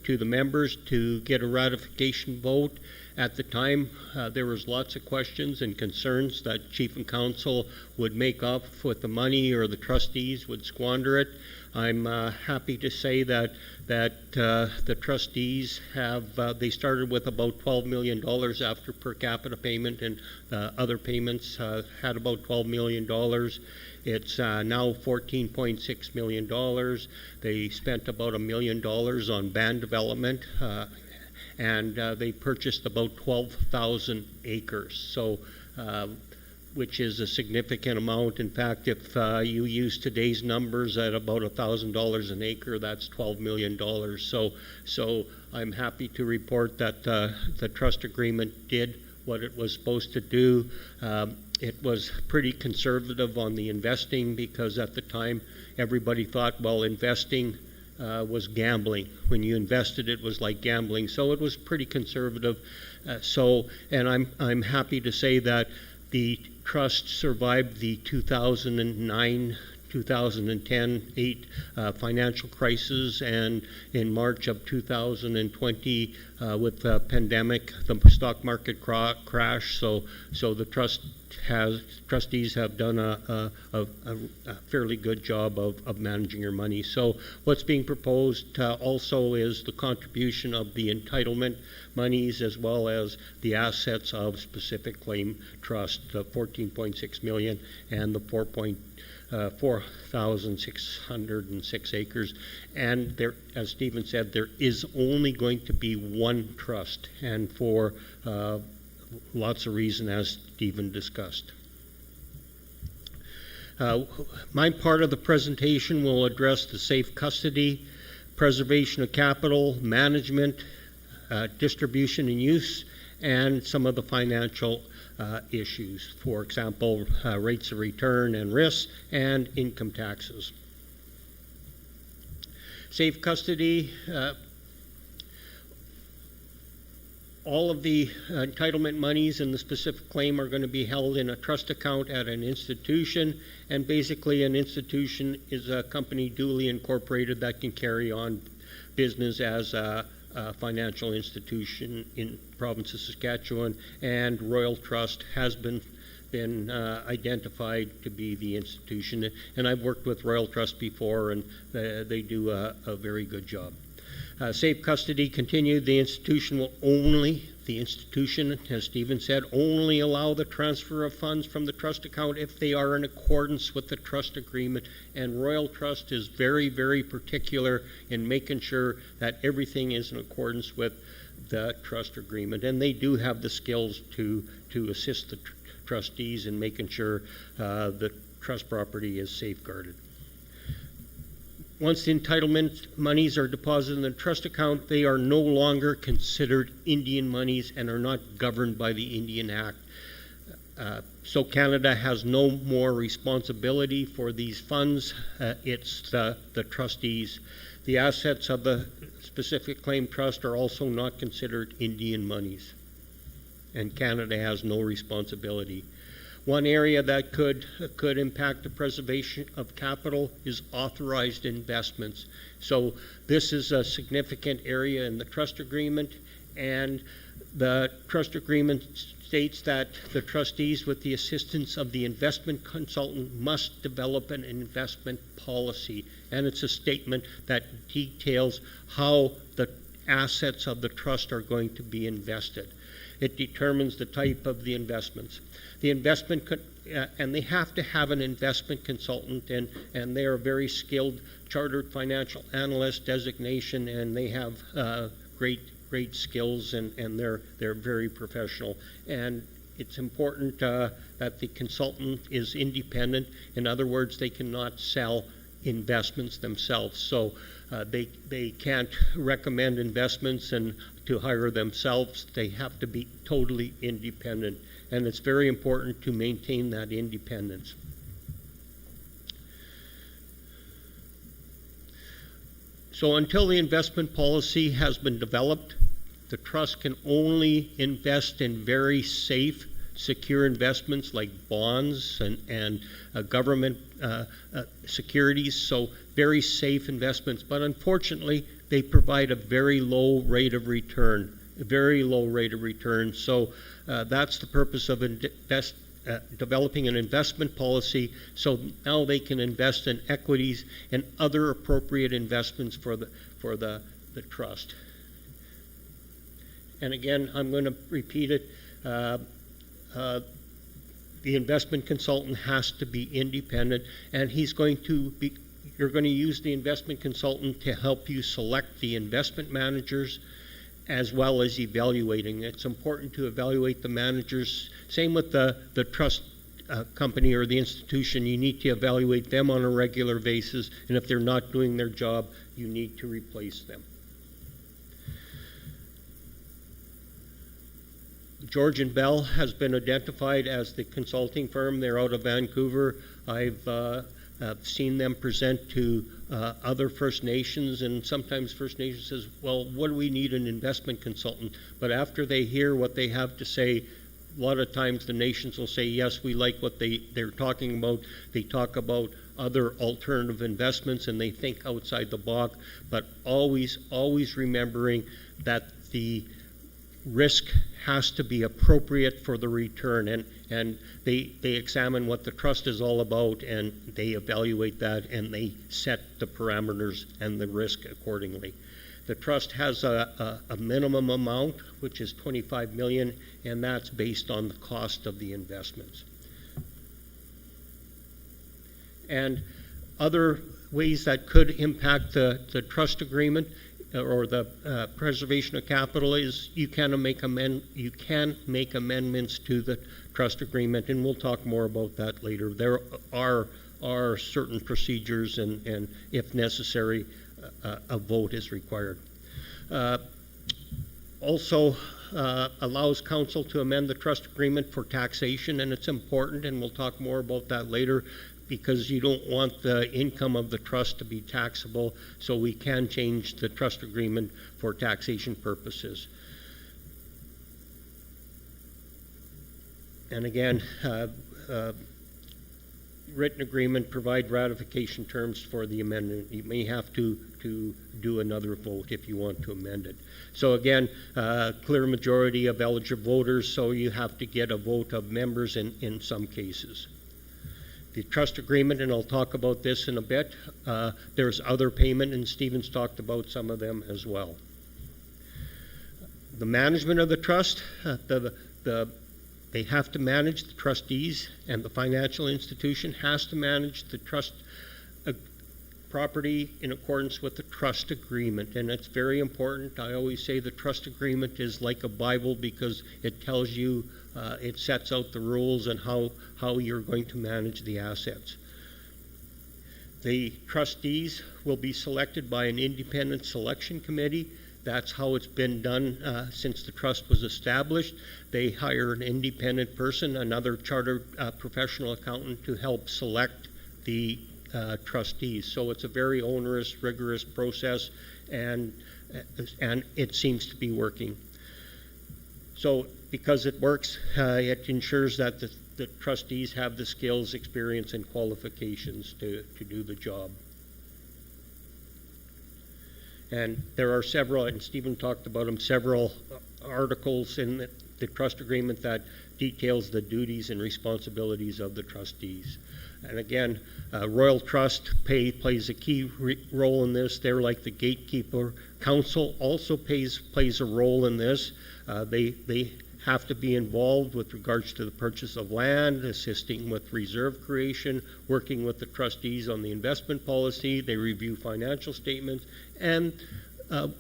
to the members to get a ratification vote. At the time, there was lots of questions and concerns that chief and council would make off with the money or the trustees would squander it. I'm happy to say that the trustees have, they started with about $12 million after per capita payment, and other payments had about $12 million. It's now $14.6 million. They spent about $1 million on band development, and they purchased about 12,000 acres. So, which is a significant amount. In fact, if you use today's numbers at about $1,000 an acre, that's $12 million. So I'm happy to report that the trust agreement did what it was supposed to do. It was pretty conservative on the investing because at the time everybody thought, well, investing was gambling. When you invested, it was like gambling. So it was pretty conservative. And I'm happy to say that the trust survived the 2009-2010 financial crisis, and in March of 2020, with the pandemic, the stock market crash. So the trustees have done a fairly good job of managing your money. So what's being proposed also is the contribution of the entitlement monies as well as the assets of Specific Claim Trust, the $14.6 million and the 4,606 acres. And there, as Stephen said, there is only going to be one trust, and for lots of reasons, as Stephen discussed. My part of the presentation will address the safe custody, preservation of capital, management, distribution and use, and some of the financial issues. For example, rates of return and risks, and income taxes. Safe custody. All of the entitlement monies in the specific claim are going to be held in a trust account at an institution, and basically an institution is a company duly incorporated that can carry on business as a financial institution in the province of Saskatchewan, and Royal Trust has been identified to be the institution. And I've worked with Royal Trust before, and they do a very good job. Safe custody continued. The institution, as Stephen said, only allow the transfer of funds from the trust account if they are in accordance with the trust agreement. And Royal Trust is very, very particular in making sure that everything is in accordance with the trust agreement. And they do have the skills to assist the trustees in making sure the trust property is safeguarded. Once the entitlement monies are deposited in the trust account, they are no longer considered Indian monies and are not governed by the Indian Act. So Canada has no more responsibility for these funds. It's the trustees. The assets of the specific claim trust are also not considered Indian monies, and Canada has no responsibility. One area that could impact the preservation of capital is authorized investments. So this is a significant area in the trust agreement, and the trust agreement states that the trustees, with the assistance of the investment consultant, must develop an investment policy. And it's a statement that details how the assets of the trust are going to be invested. it determines the type of the investments. The investment, and they have to have an investment consultant, and they are very skilled chartered financial analyst designation, and they have great skills, and they're very professional. And it's important that the consultant is independent. In other words, they cannot sell investments themselves. So they can't recommend investments and to hire themselves. They have to be totally independent. And it's very important to maintain that independence. So until the investment policy has been developed, the trust can only invest in very safe, secure investments like bonds and government securities, so very safe investments. But unfortunately, they provide a very low rate of return, So that's the purpose of developing an investment policy, so now they can invest in equities and other appropriate investments for the trust. And again, I'm going to repeat it. The investment consultant has to be independent, and you're going to use the investment consultant to help you select the investment managers as well as evaluating. It's important to evaluate the managers. Same with the trust company or the institution. You need to evaluate them on a regular basis, and if they're not doing their job, you need to replace them. George & Bell has been identified as the consulting firm. They're out of Vancouver. I've seen them present to other First Nations, and sometimes First Nations says, well, what do we need an investment consultant? But after they hear what they have to say, a lot of times the nations will say, yes, we like what they're talking about. They talk about other alternative investments, and they think outside the box, but always remembering that the risk has to be appropriate for the return, and they examine what the trust is all about, and they evaluate that, and they set the parameters and the risk accordingly. The trust has a minimum amount, which is $25 million, and that's based on the cost of the investments. And other ways that could impact the trust agreement or the preservation of capital is you can make amendments to the trust agreement, and we'll talk more about that later. There are certain procedures, and if necessary, a vote is required. Also allows council to amend the trust agreement for taxation, and it's important, and we'll talk more about that later, because you don't want the income of the trust to be taxable, so we can change the trust agreement for taxation purposes. And again, written agreement provide ratification terms for the amendment. You may have to do another vote if you want to amend it. So again, clear majority of eligible voters, so you have to get a vote of members in some cases. The trust agreement, and I'll talk about this in a bit, there's other payment, and Stephen's talked about some of them as well. The management of the trust, they have to manage the trustees, and the financial institution has to manage the trust property in accordance with the trust agreement, and it's very important. I always say the trust agreement is like a Bible, because it tells you, it sets out the rules and how you're going to manage the assets. The trustees will be selected by an independent selection committee. That's how it's been done since the trust was established. They hire an independent person, another chartered professional accountant, to help select the trustees. So it's a very onerous, rigorous process, and it seems to be working. So because it works, it ensures that the trustees have the skills, experience, and qualifications to do the job. And there are several, and Stephen talked about them, several articles in the trust agreement that details the duties and responsibilities of the trustees. And again, Royal Trust plays a key role in this. They're like the gatekeeper. Council also plays a role in this. They have to be involved with regards to the purchase of land, assisting with reserve creation, working with the trustees on the investment policy. They review financial statements, and a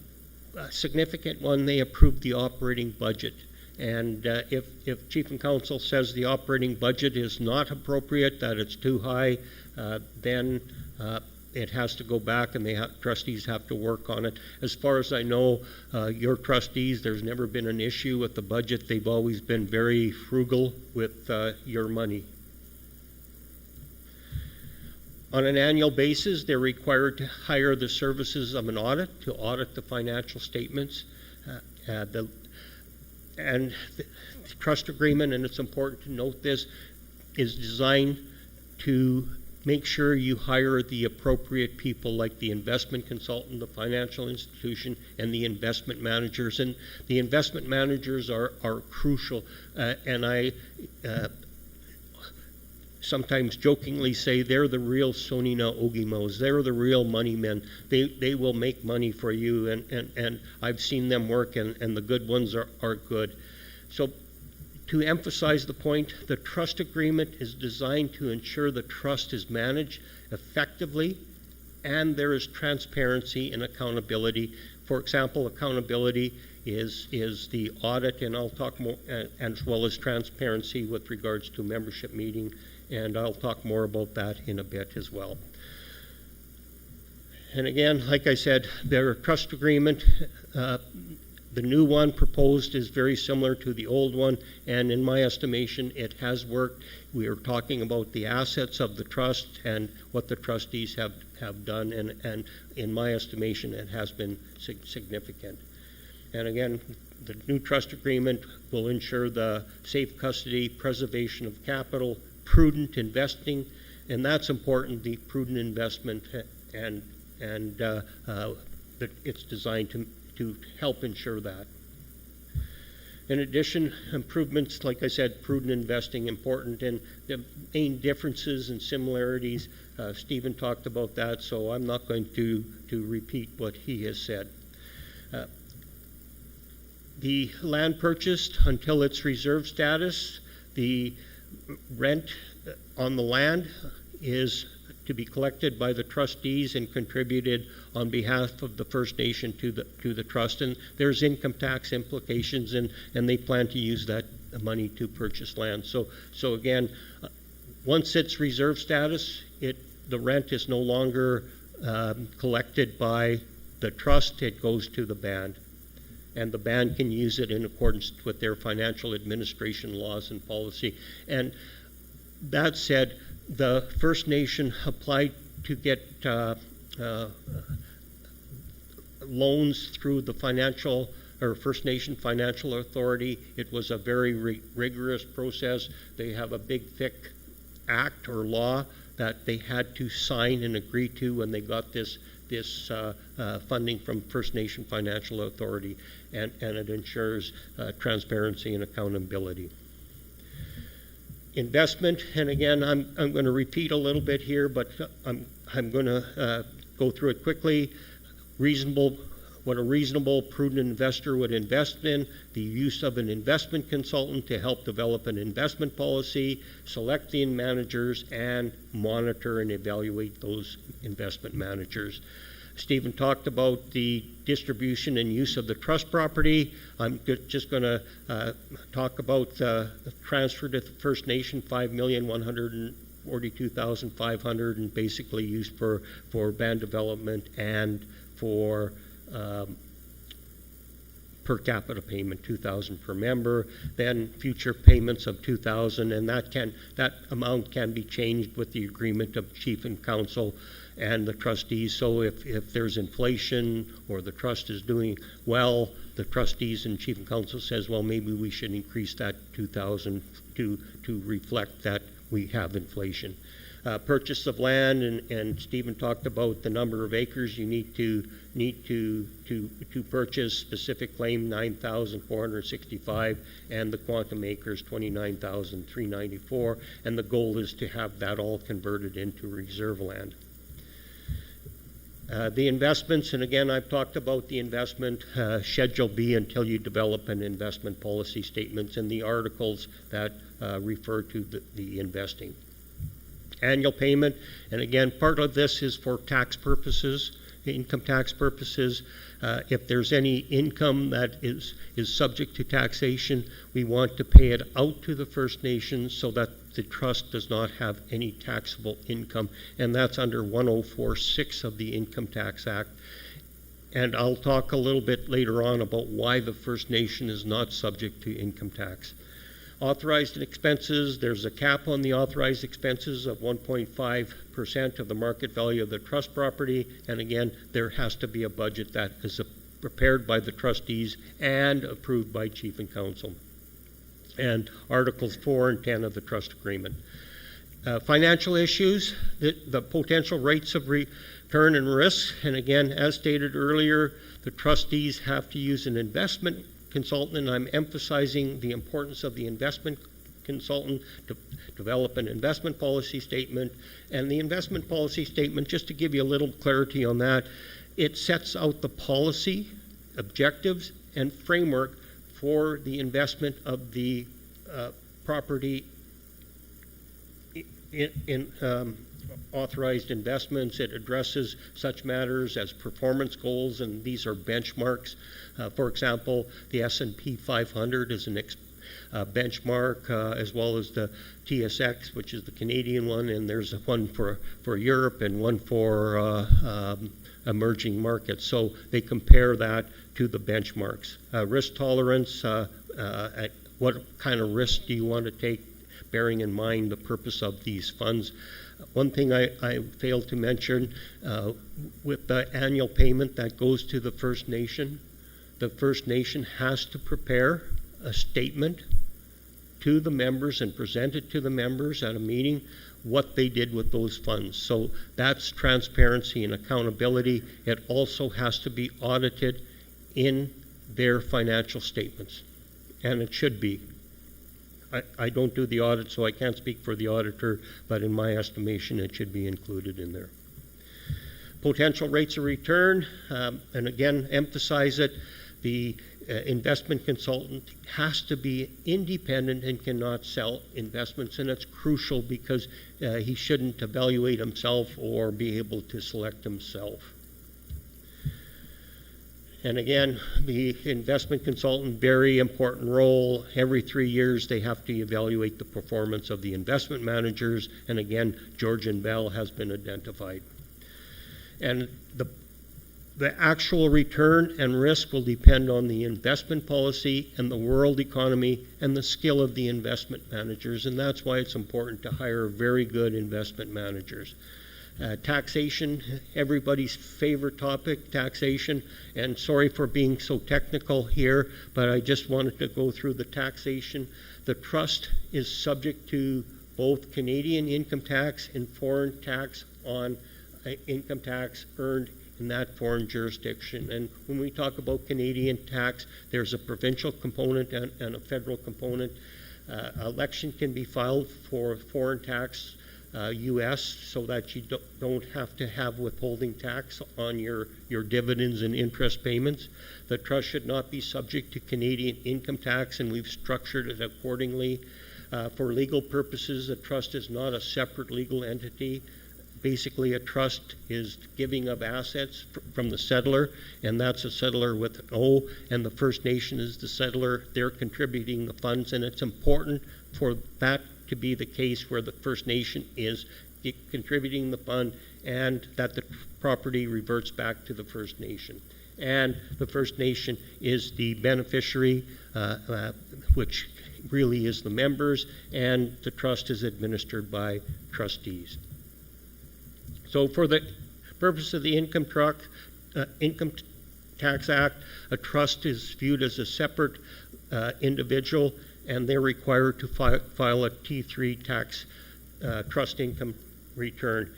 significant one, they approve the operating budget. And if Chief and Council says the operating budget is not appropriate, that it's too high, then it has to go back, and trustees have to work on it. As far as I know, your trustees, there's never been an issue with the budget. They've always been very frugal with your money. On an annual basis, they're required to hire the services of an audit to audit the financial statements. The trust agreement, and it's important to note this, is designed to make sure you hire the appropriate people, like the investment consultant, the financial institution, and the investment managers. And the investment managers are crucial. And I sometimes jokingly say they're the real Sonina Ogimos. They're the real money men. They will make money for you, and I've seen them work, and the good ones are good. So to emphasize the point, the trust agreement is designed to ensure the trust is managed effectively and there is transparency and accountability. For example, accountability is the audit, and I'll talk more, as well as transparency with regards to membership meeting, and I'll talk more about that in a bit as well. And again, like I said, their trust agreement, the new one proposed is very similar to the old one, and in my estimation, it has worked. We are talking about the assets of the trust and what the trustees have done, and in my estimation, it has been significant. And again, the new trust agreement will ensure the safe custody, preservation of capital, prudent investing, and that's important, the prudent investment, and that it's designed to help ensure that. In addition, improvements, like I said, prudent investing, important, and the main differences and similarities, Stephen talked about that, so I'm not going to repeat what he has said. The land purchased until its reserve status, the rent on the land is to be collected by the trustees and contributed on behalf of the First Nation to the trust, and there's income tax implications, and they plan to use that money to purchase land. So again, once it's reserve status, the rent is no longer collected by the trust. It goes to the band, and the band can use it in accordance with their financial administration laws and policy. And that said, the First Nation applied to get loans through the First Nation Financial Authority. It was a very rigorous process. They have a big, thick act or law that they had to sign and agree to when they got this funding from First Nation Financial Authority, and it ensures transparency and accountability. Investment, and again, I'm going to repeat a little bit here, but I'm going to go through it quickly. What a reasonable, prudent investor would invest in, the use of an investment consultant to help develop an investment policy, select the managers, and monitor and evaluate those investment managers. Stephen talked about the distribution and use of the trust property. I'm just going to talk about the transfer to the First Nation, $5,142,500, and basically used for band development and for per capita payment, $2,000 per member. Then future payments of $2,000, and that amount can be changed with the agreement of Chief and Council and the trustees. So if there's inflation or the trust is doing well, the trustees and Chief and Council says, well, maybe we should increase that $2,000 to reflect that we have inflation. Purchase of land, and Stephen talked about the number of acres you need to purchase. Specific claim 9,465, and the quantum acres 29,394, and the goal is to have that all converted into reserve land. The investments, and again, I've talked about the investment Schedule B until you develop an investment policy statements and the articles that refer to the investing. Annual payment, and again, part of this is for tax purposes, income tax purposes. If there's any income that is subject to taxation, we want to pay it out to the First Nations so that the trust does not have any taxable income, and that's under 1046 of the Income Tax Act. And I'll talk a little bit later on about why the First Nation is not subject to income tax. Authorized expenses, there's a cap on the authorized expenses of 1.5% of the market value of the trust property, and again, there has to be a budget that is prepared by the trustees and approved by Chief and Council. And Articles 4 and 10 of the trust agreement. Financial issues, the potential rates of return and risk, and again, as stated earlier, the trustees have to use an investment consultant, and I'm emphasizing the importance of the investment consultant to develop an investment policy statement. And the investment policy statement, just to give you a little clarity on that, it sets out the policy, objectives, and framework for the investment of the property in authorized investments. It addresses such matters as performance goals, and these are benchmarks. For example, the S&P 500 is an benchmark, as well as the TSX, which is the Canadian one, and there's one for Europe and one for emerging markets. So they compare that to the benchmarks. Risk tolerance, what kind of risk do you want to take, bearing in mind the purpose of these funds. One thing I failed to mention, with the annual payment that goes to the First Nation, the First Nation has to prepare a statement to the members and present it to the members at a meeting what they did with those funds. So that's transparency and accountability. It also has to be audited in their financial statements, and it should be. I don't do the audit, so I can't speak for the auditor, but in my estimation, it should be included in there. Potential rates of return, and again, emphasize it, the investment consultant has to be independent and cannot sell investments, and it's crucial because he shouldn't evaluate himself or be able to select himself. And again, the investment consultant, very important role. Every 3 years, they have to evaluate the performance of the investment managers. And again, George and Bell has been identified. And the actual return and risk will depend on the investment policy and the world economy and the skill of the investment managers. And that's why it's important to hire very good investment managers. Taxation, everybody's favorite topic, taxation, and sorry for being so technical here, but I just wanted to go through the taxation. The trust is subject to both Canadian income tax and foreign tax on income tax earned in that foreign jurisdiction. And when we talk about Canadian tax, there's a provincial component and a federal component. Election can be filed for foreign tax U.S. so that you don't have to have withholding tax on your dividends and interest payments. The trust should not be subject to Canadian income tax, and we've structured it accordingly. For legal purposes, a trust is not a separate legal entity. Basically, a trust is giving of assets from the settlor, and that's a settlor with an O, and the First Nation is the settlor. They're contributing the funds, and it's important for that to be the case where the First Nation is contributing the fund and that the property reverts back to the First Nation. And the First Nation is the beneficiary, which really is the members, and the trust is administered by trustees. So for the purpose of the Income Tax Act, a trust is viewed as a separate individual, and they're required to file a T3 tax trust income return.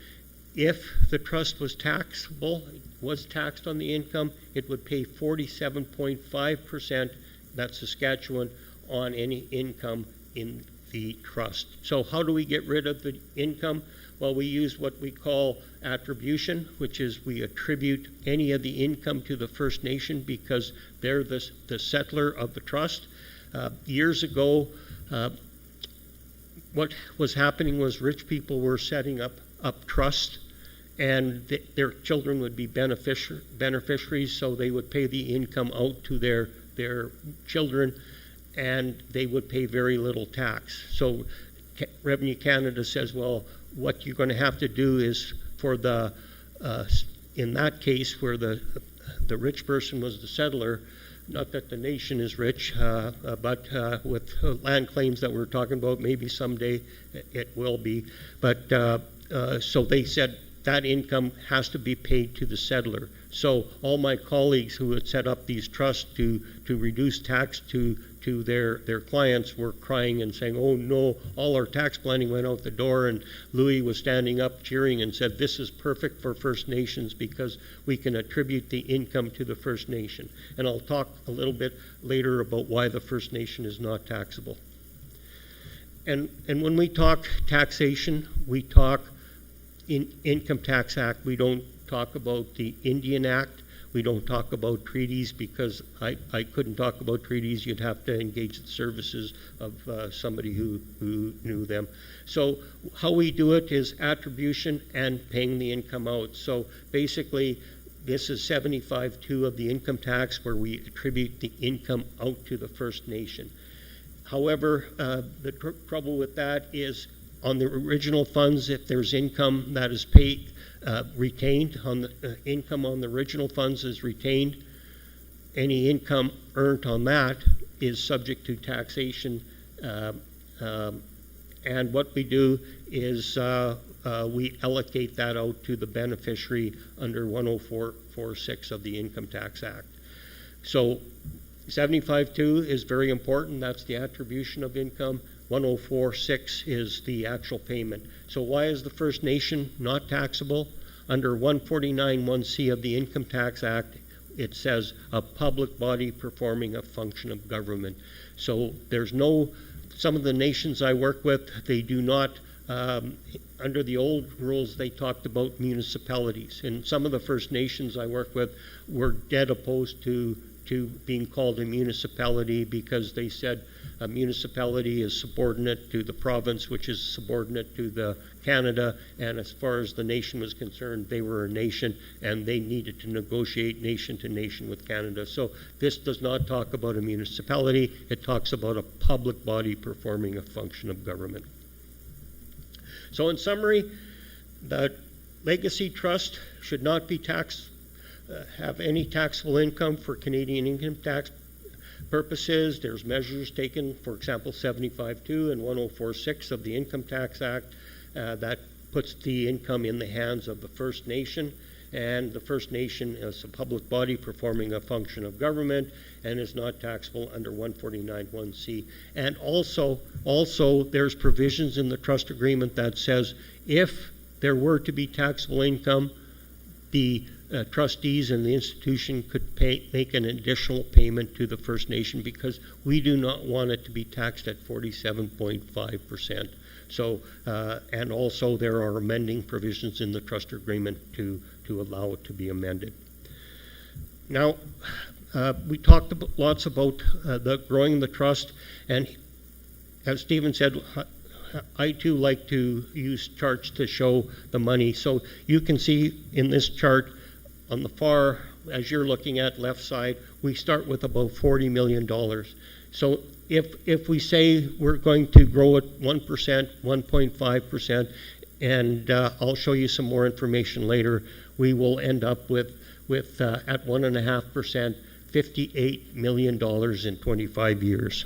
If the trust was taxable, was taxed on the income, it would pay 47.5%, that's Saskatchewan, on any income in the trust. So how do we get rid of the income? Well, we use what we call attribution, which is we attribute any of the income to the First Nation because they're the settler of the trust. Years ago, what was happening was rich people were setting up trust, and their children would be beneficiaries, so they would pay the income out to their children, and they would pay very little tax. So Revenue Canada says, well, what you're going to have to do is for the, in that case where the rich person was the settler, not that the nation is rich, but with land claims that we're talking about, maybe someday it will be. But so they said that income has to be paid to the settler. So all my colleagues who had set up these trusts to reduce tax to their clients were crying and saying, oh no, all our tax planning went out the door. And Louis was standing up cheering and said, this is perfect for First Nations because we can attribute the income to the First Nation. And I'll talk a little bit later about why the First Nation is not taxable. And when we talk taxation, we talk in Income Tax Act. We don't talk about the Indian Act. We don't talk about treaties because I couldn't talk about treaties. You'd have to engage the services of somebody who knew them. So how we do it is attribution and paying the income out. So basically, this is 75.2 of the income tax where we attribute the income out to the First Nation. However, the trouble with that is on the original funds, if there's income that is paid, retained on the income on the original funds is retained, any income earned on that is subject to taxation. And what we do is we allocate that out to the beneficiary under 104.46 of the Income Tax Act. So 75.2 is very important. That's the attribution of income. 104.6 is the actual payment. So why is the First Nation not taxable? Under 149.1c of the Income Tax Act, it says a public body performing a function of government. So there's no, some of the nations I work with, they do not, under the old rules, they talked about municipalities. And some of the First Nations I work with were dead opposed to being called a municipality because they said a municipality is subordinate to the province, which is subordinate to the Canada, and as far as the nation was concerned, they were a nation and they needed to negotiate nation to nation with Canada. So this does not talk about a municipality, it talks about a public body performing a function of government. So in summary, the Legacy Trust should not be have any taxable income for Canadian income tax purposes. There's measures taken, for example, 75.2 and 104.6 of the Income Tax Act that puts the income in the hands of the First Nation, and the First Nation is a public body performing a function of government and is not taxable under 149.1c. And also there's provisions in the trust agreement that says if there were to be taxable income, the trustees and the institution could make an additional payment to the First Nation because we do not want it to be taxed at 47.5%. So, and also there are amending provisions in the trust agreement to allow it to be amended. Now, we talked lots about the growing the trust, and as Stephen said, I too like to use charts to show the money. So you can see in this chart on the far, as you're looking at left side, we start with about $40 million. So if we say we're going to grow at 1%, 1.5%, and I'll show you some more information later, we will end up with at 1.5%, $58 million in 25 years.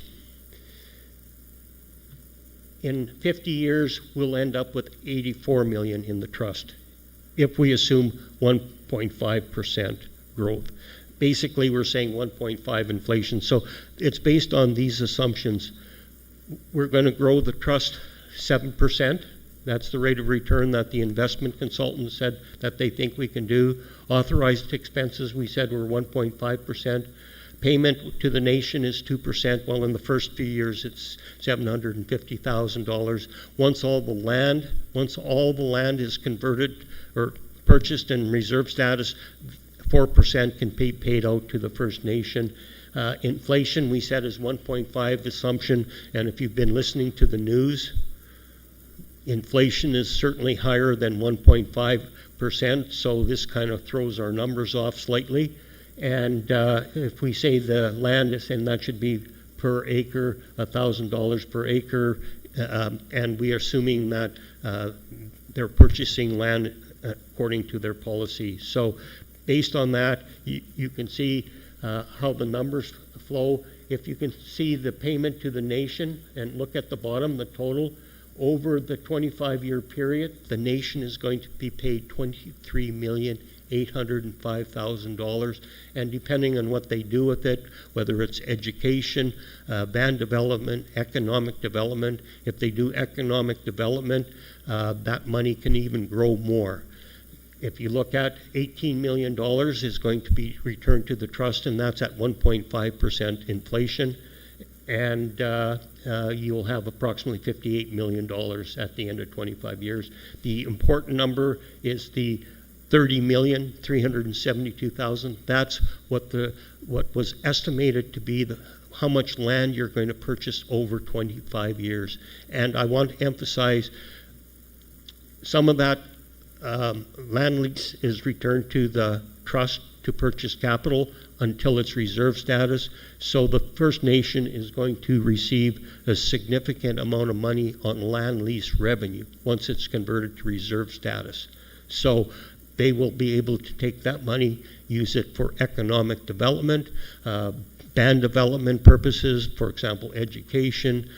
In 50 years, we'll end up with 84 million in the trust if we assume 1.5% growth. Basically, we're saying 1.5 inflation. So it's based on these assumptions. We're going to grow the trust 7%. That's the rate of return that the investment consultant said that they think we can do. Authorized expenses, we said, were 1.5%. payment to the nation is 2%. Well, in the first few years, it's $750,000. Once all the land is converted or purchased in reserve status, 4% can be paid out to the First Nation. Inflation, we said, is 1.5 assumption, and if you've been listening to the news, inflation is certainly higher than 1.5%, so this kind of throws our numbers off slightly. And if we say the land is, and that should be per acre, $1,000 per acre, and we are assuming that they're purchasing land according to their policy. So based on that, you can see how the numbers flow. If you can see the payment to the nation and look at the bottom, the total, over the 25-year period, the nation is going to be paid $23,805,000, and depending on what they do with it, whether it's education, land development, economic development, if they do economic development, that money can even grow more. If you look at $18 million is going to be returned to the trust, and that's at 1.5% inflation, and you'll have approximately $58 million at the end of 25 years. The important number is the $30,372,000. That's what was estimated to be how much land you're going to purchase over 25 years. And I want to emphasize some of that land lease is returned to the trust to purchase capital until its reserve status. So the First Nation is going to receive a significant amount of money on land lease revenue once it's converted to reserve status. So they will be able to take that money, use it for economic development, land development purposes, for example, education,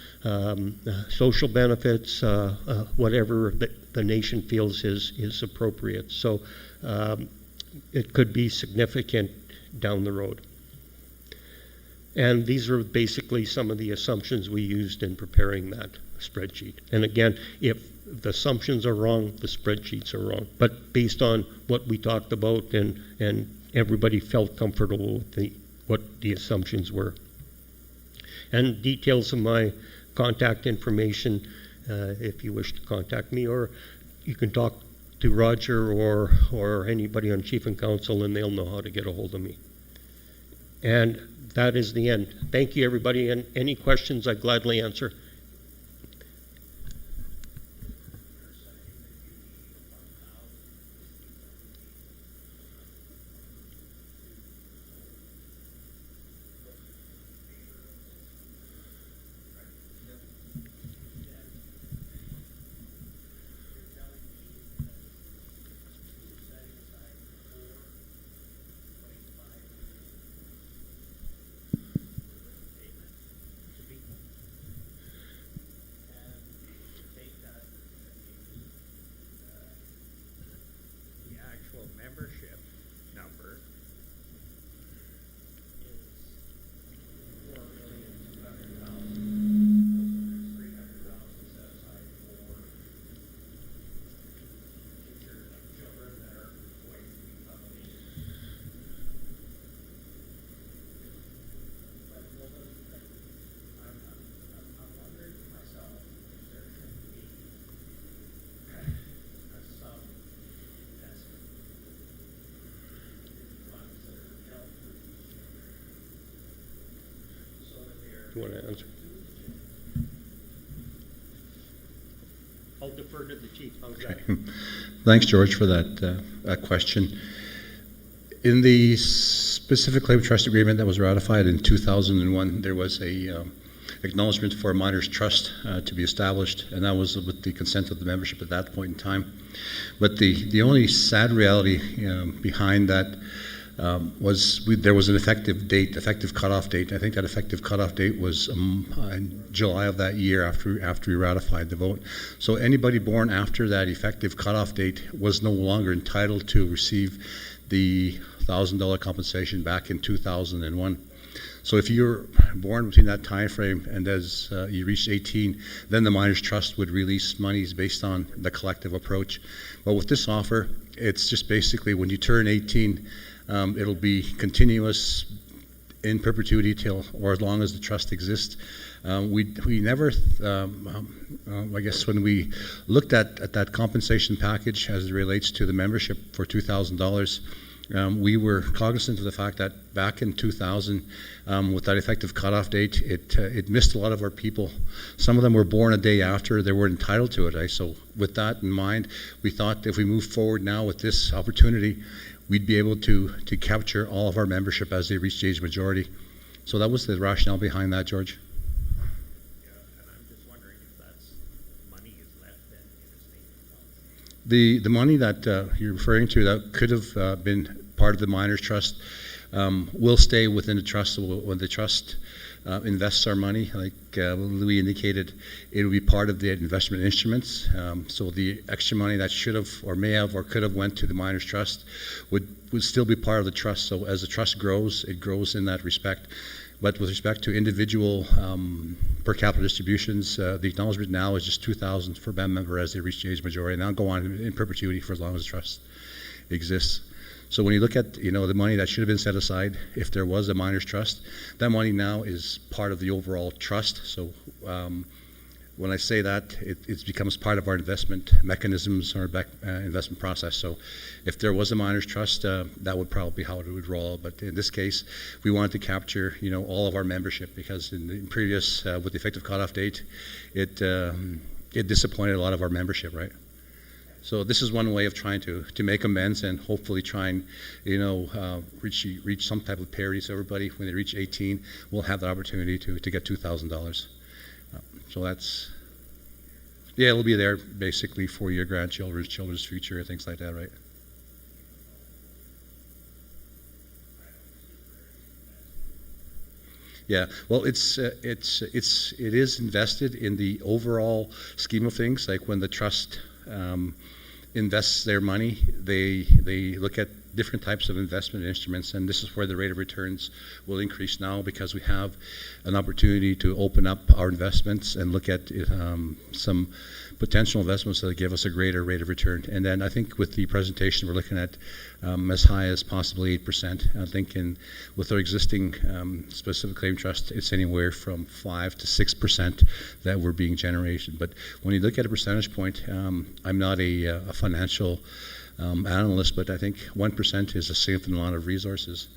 social benefits, whatever the nation feels is appropriate. So it could be significant down the road. And these are basically some of the assumptions we used in preparing that spreadsheet. And again, if the assumptions are wrong, the spreadsheets are wrong. But based on what we talked about and everybody felt comfortable with what the assumptions were. And details of my contact information if you wish to contact me, or you can talk to Roger or anybody on Chief and Council, and they'll know how to get a hold of me. And that is the end. Thank you, everybody, and any questions I gladly answer. Membership number is 4,200,000. 300,000 set aside for future children that are going to be coming. I'm wondering to myself if there should be a sum investment. You want to answer? I'll defer to the chief. How's that? Thanks, George, for that question. In the specific claim trust agreement that was ratified in 2001, there was a acknowledgement for a miners' trust to be established, and that was with the consent of the membership at that point in time. But the only sad reality behind that was there was an effective cutoff date. I think that effective cutoff date was in July of that year after we ratified the vote. So anybody born after that effective cutoff date was no longer entitled to receive the $1,000 compensation back in 2001. So if you're born between that time frame and as you reach 18, then the miners' trust would release monies based on the collective approach. But with this offer, it's just basically when you turn 18, it'll be continuous in perpetuity till, or as long as the trust exists. We never, I guess when we looked at that compensation package as it relates to the membership for $2,000, we were cognizant of the fact that back in 2000, with that effective cutoff date, it missed a lot of our people. Some of them were born a day after they were entitled to it. So with that in mind, we thought if we move forward now with this opportunity, we'd be able to capture all of our membership as they reach the age majority. So that was the rationale behind that, George. Yeah, and I'm just wondering if that's money is left then in a state funds. The money that you're referring to that could have been part of the miners' trust will stay within the trust. So when the trust invests our money, like Louis indicated, it will be part of the investment instruments. So the extra money that should have or may have or could have went to the miners' trust would still be part of the trust. So as the trust grows, it grows in that respect. But with respect to individual per capita distributions, the acknowledgement now is just $2,000 per band member as they reach the age majority, and that'll go on in perpetuity for as long as the trust exists. So when you look at the money that should have been set aside, if there was a miners' trust, that money now is part of the overall trust. So when I say that, it becomes part of our investment mechanisms or investment process. So if there was a miners' trust, that would probably be how it would roll. But in this case, we wanted to capture all of our membership, because in previous with the effective cutoff date, it disappointed a lot of our membership, right? So this is one way of trying to make amends and hopefully try and reach some type of parity. So everybody, when they reach 18, will have the opportunity to get $2,000. So that's, yeah, it'll be there basically for your grandchildren's children's future and things like that, right? Yeah, well, it is invested in the overall scheme of things. Like when the trust invests their money, they look at different types of investment instruments, and this is where the rate of returns will increase now, because we have an opportunity to open up our investments and look at some potential investments that give us a greater rate of return. And then I think with the presentation, we're looking at as high as possibly 8%. I think with our existing specific claim trust, it's anywhere from 5 to 6% that we're being generated. But when you look at a percentage point, I'm not a financial analyst, but I think 1% is a significant amount of resources.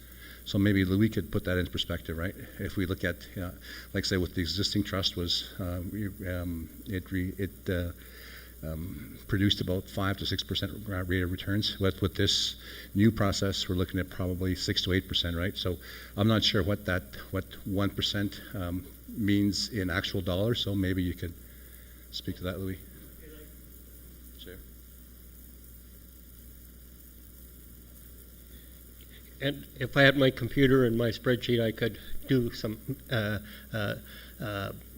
So maybe Louis could put that into perspective, right? If we look at, like say, what the existing trust was, it produced about 5 to 6% rate of returns. With this new process, we're looking at probably 6 to 8%, right? So I'm not sure what 1% means in actual dollars. So maybe you could speak to that, Louis. And if I had my computer and my spreadsheet, I could do some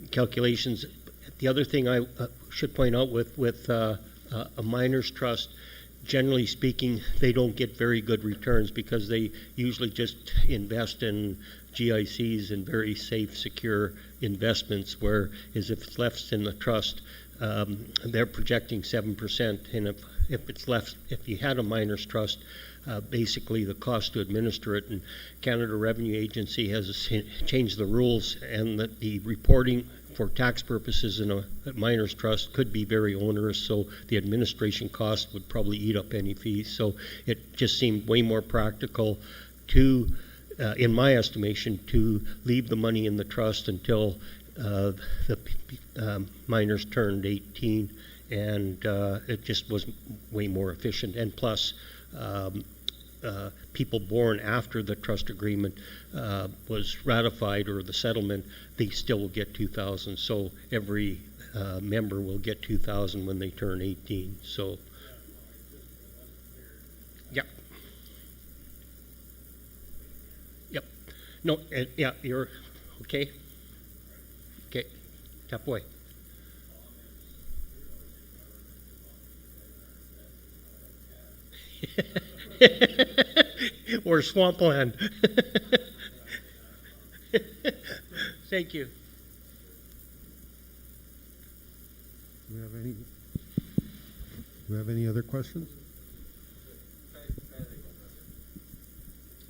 calculations. The other thing I should point out with a miners' trust, generally speaking, they don't get very good returns, because they usually just invest in GICs and very safe, secure investments, whereas if it's left in the trust, they're projecting 7%. And if you had a miners' trust, basically the cost to administer it, and Canada Revenue Agency has changed the rules, and that the reporting for tax purposes in a miners' trust could be very onerous, so the administration cost would probably eat up any fees. So it just seemed way more practical to, in my estimation, to leave the money in the trust until the miners turned 18, and it just was way more efficient. And plus, people born after the trust agreement was ratified, or the settlement, they still will get $2,000. So every member will get $2,000 when they turn 18. So, yep, yep. No, yeah, you're okay. Okay, tap away. Or swampland. Thank you. Do we have any other questions?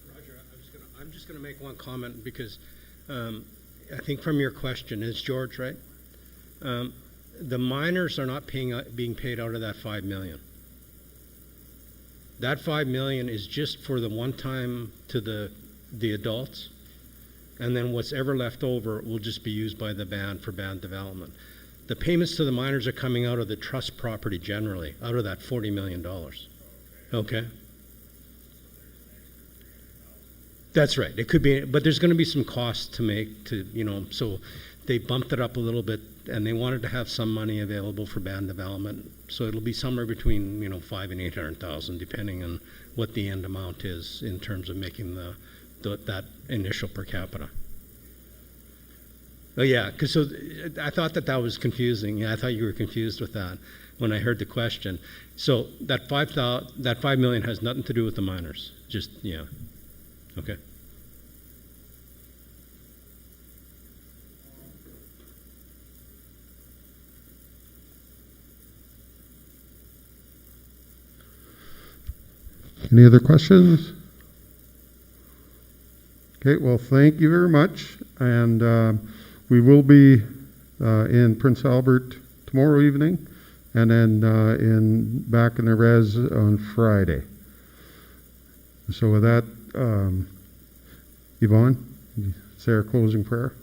Roger, I'm just going to to make one comment because I think from your question, it's George, right? The minors are not being paid out of that $5 million. That $5 million is just for the one time to the adults, and then what's ever left over will just be used by the band for band development. The payments to the minors are coming out of the trust property generally, out of that $40 million. Okay? That's right. It could be, but there's going to be some costs to make to, so they bumped it up a little bit, and they wanted to have some money available for band development. So it'll be somewhere between, $500,000 and $800,000, depending on what the end amount is in terms of making that initial per capita. Oh yeah, because so I thought that was confusing. Yeah, I thought you were confused with that when I heard the question. So that $5 million has nothing to do with the minors. Just yeah, okay. Any other questions? Okay, well, thank you very much. And we will be in Prince Albert tomorrow evening, and then back in the res on Friday. So with that, Yvonne, say our closing prayer.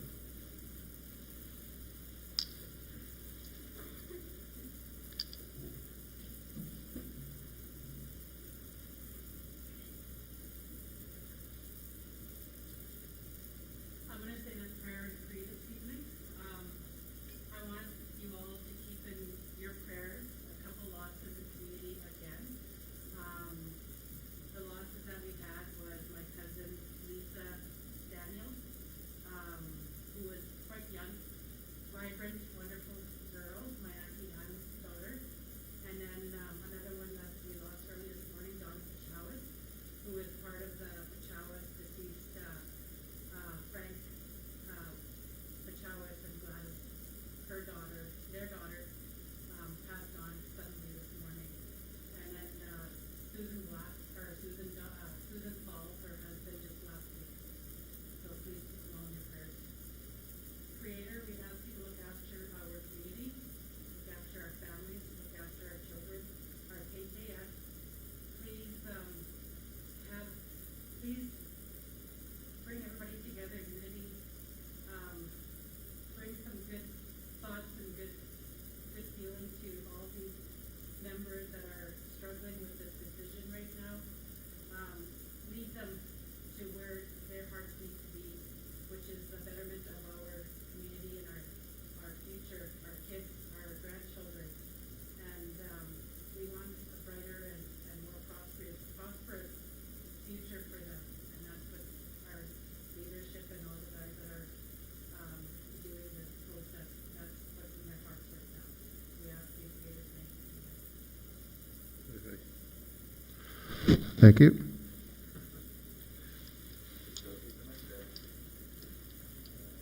Thank you.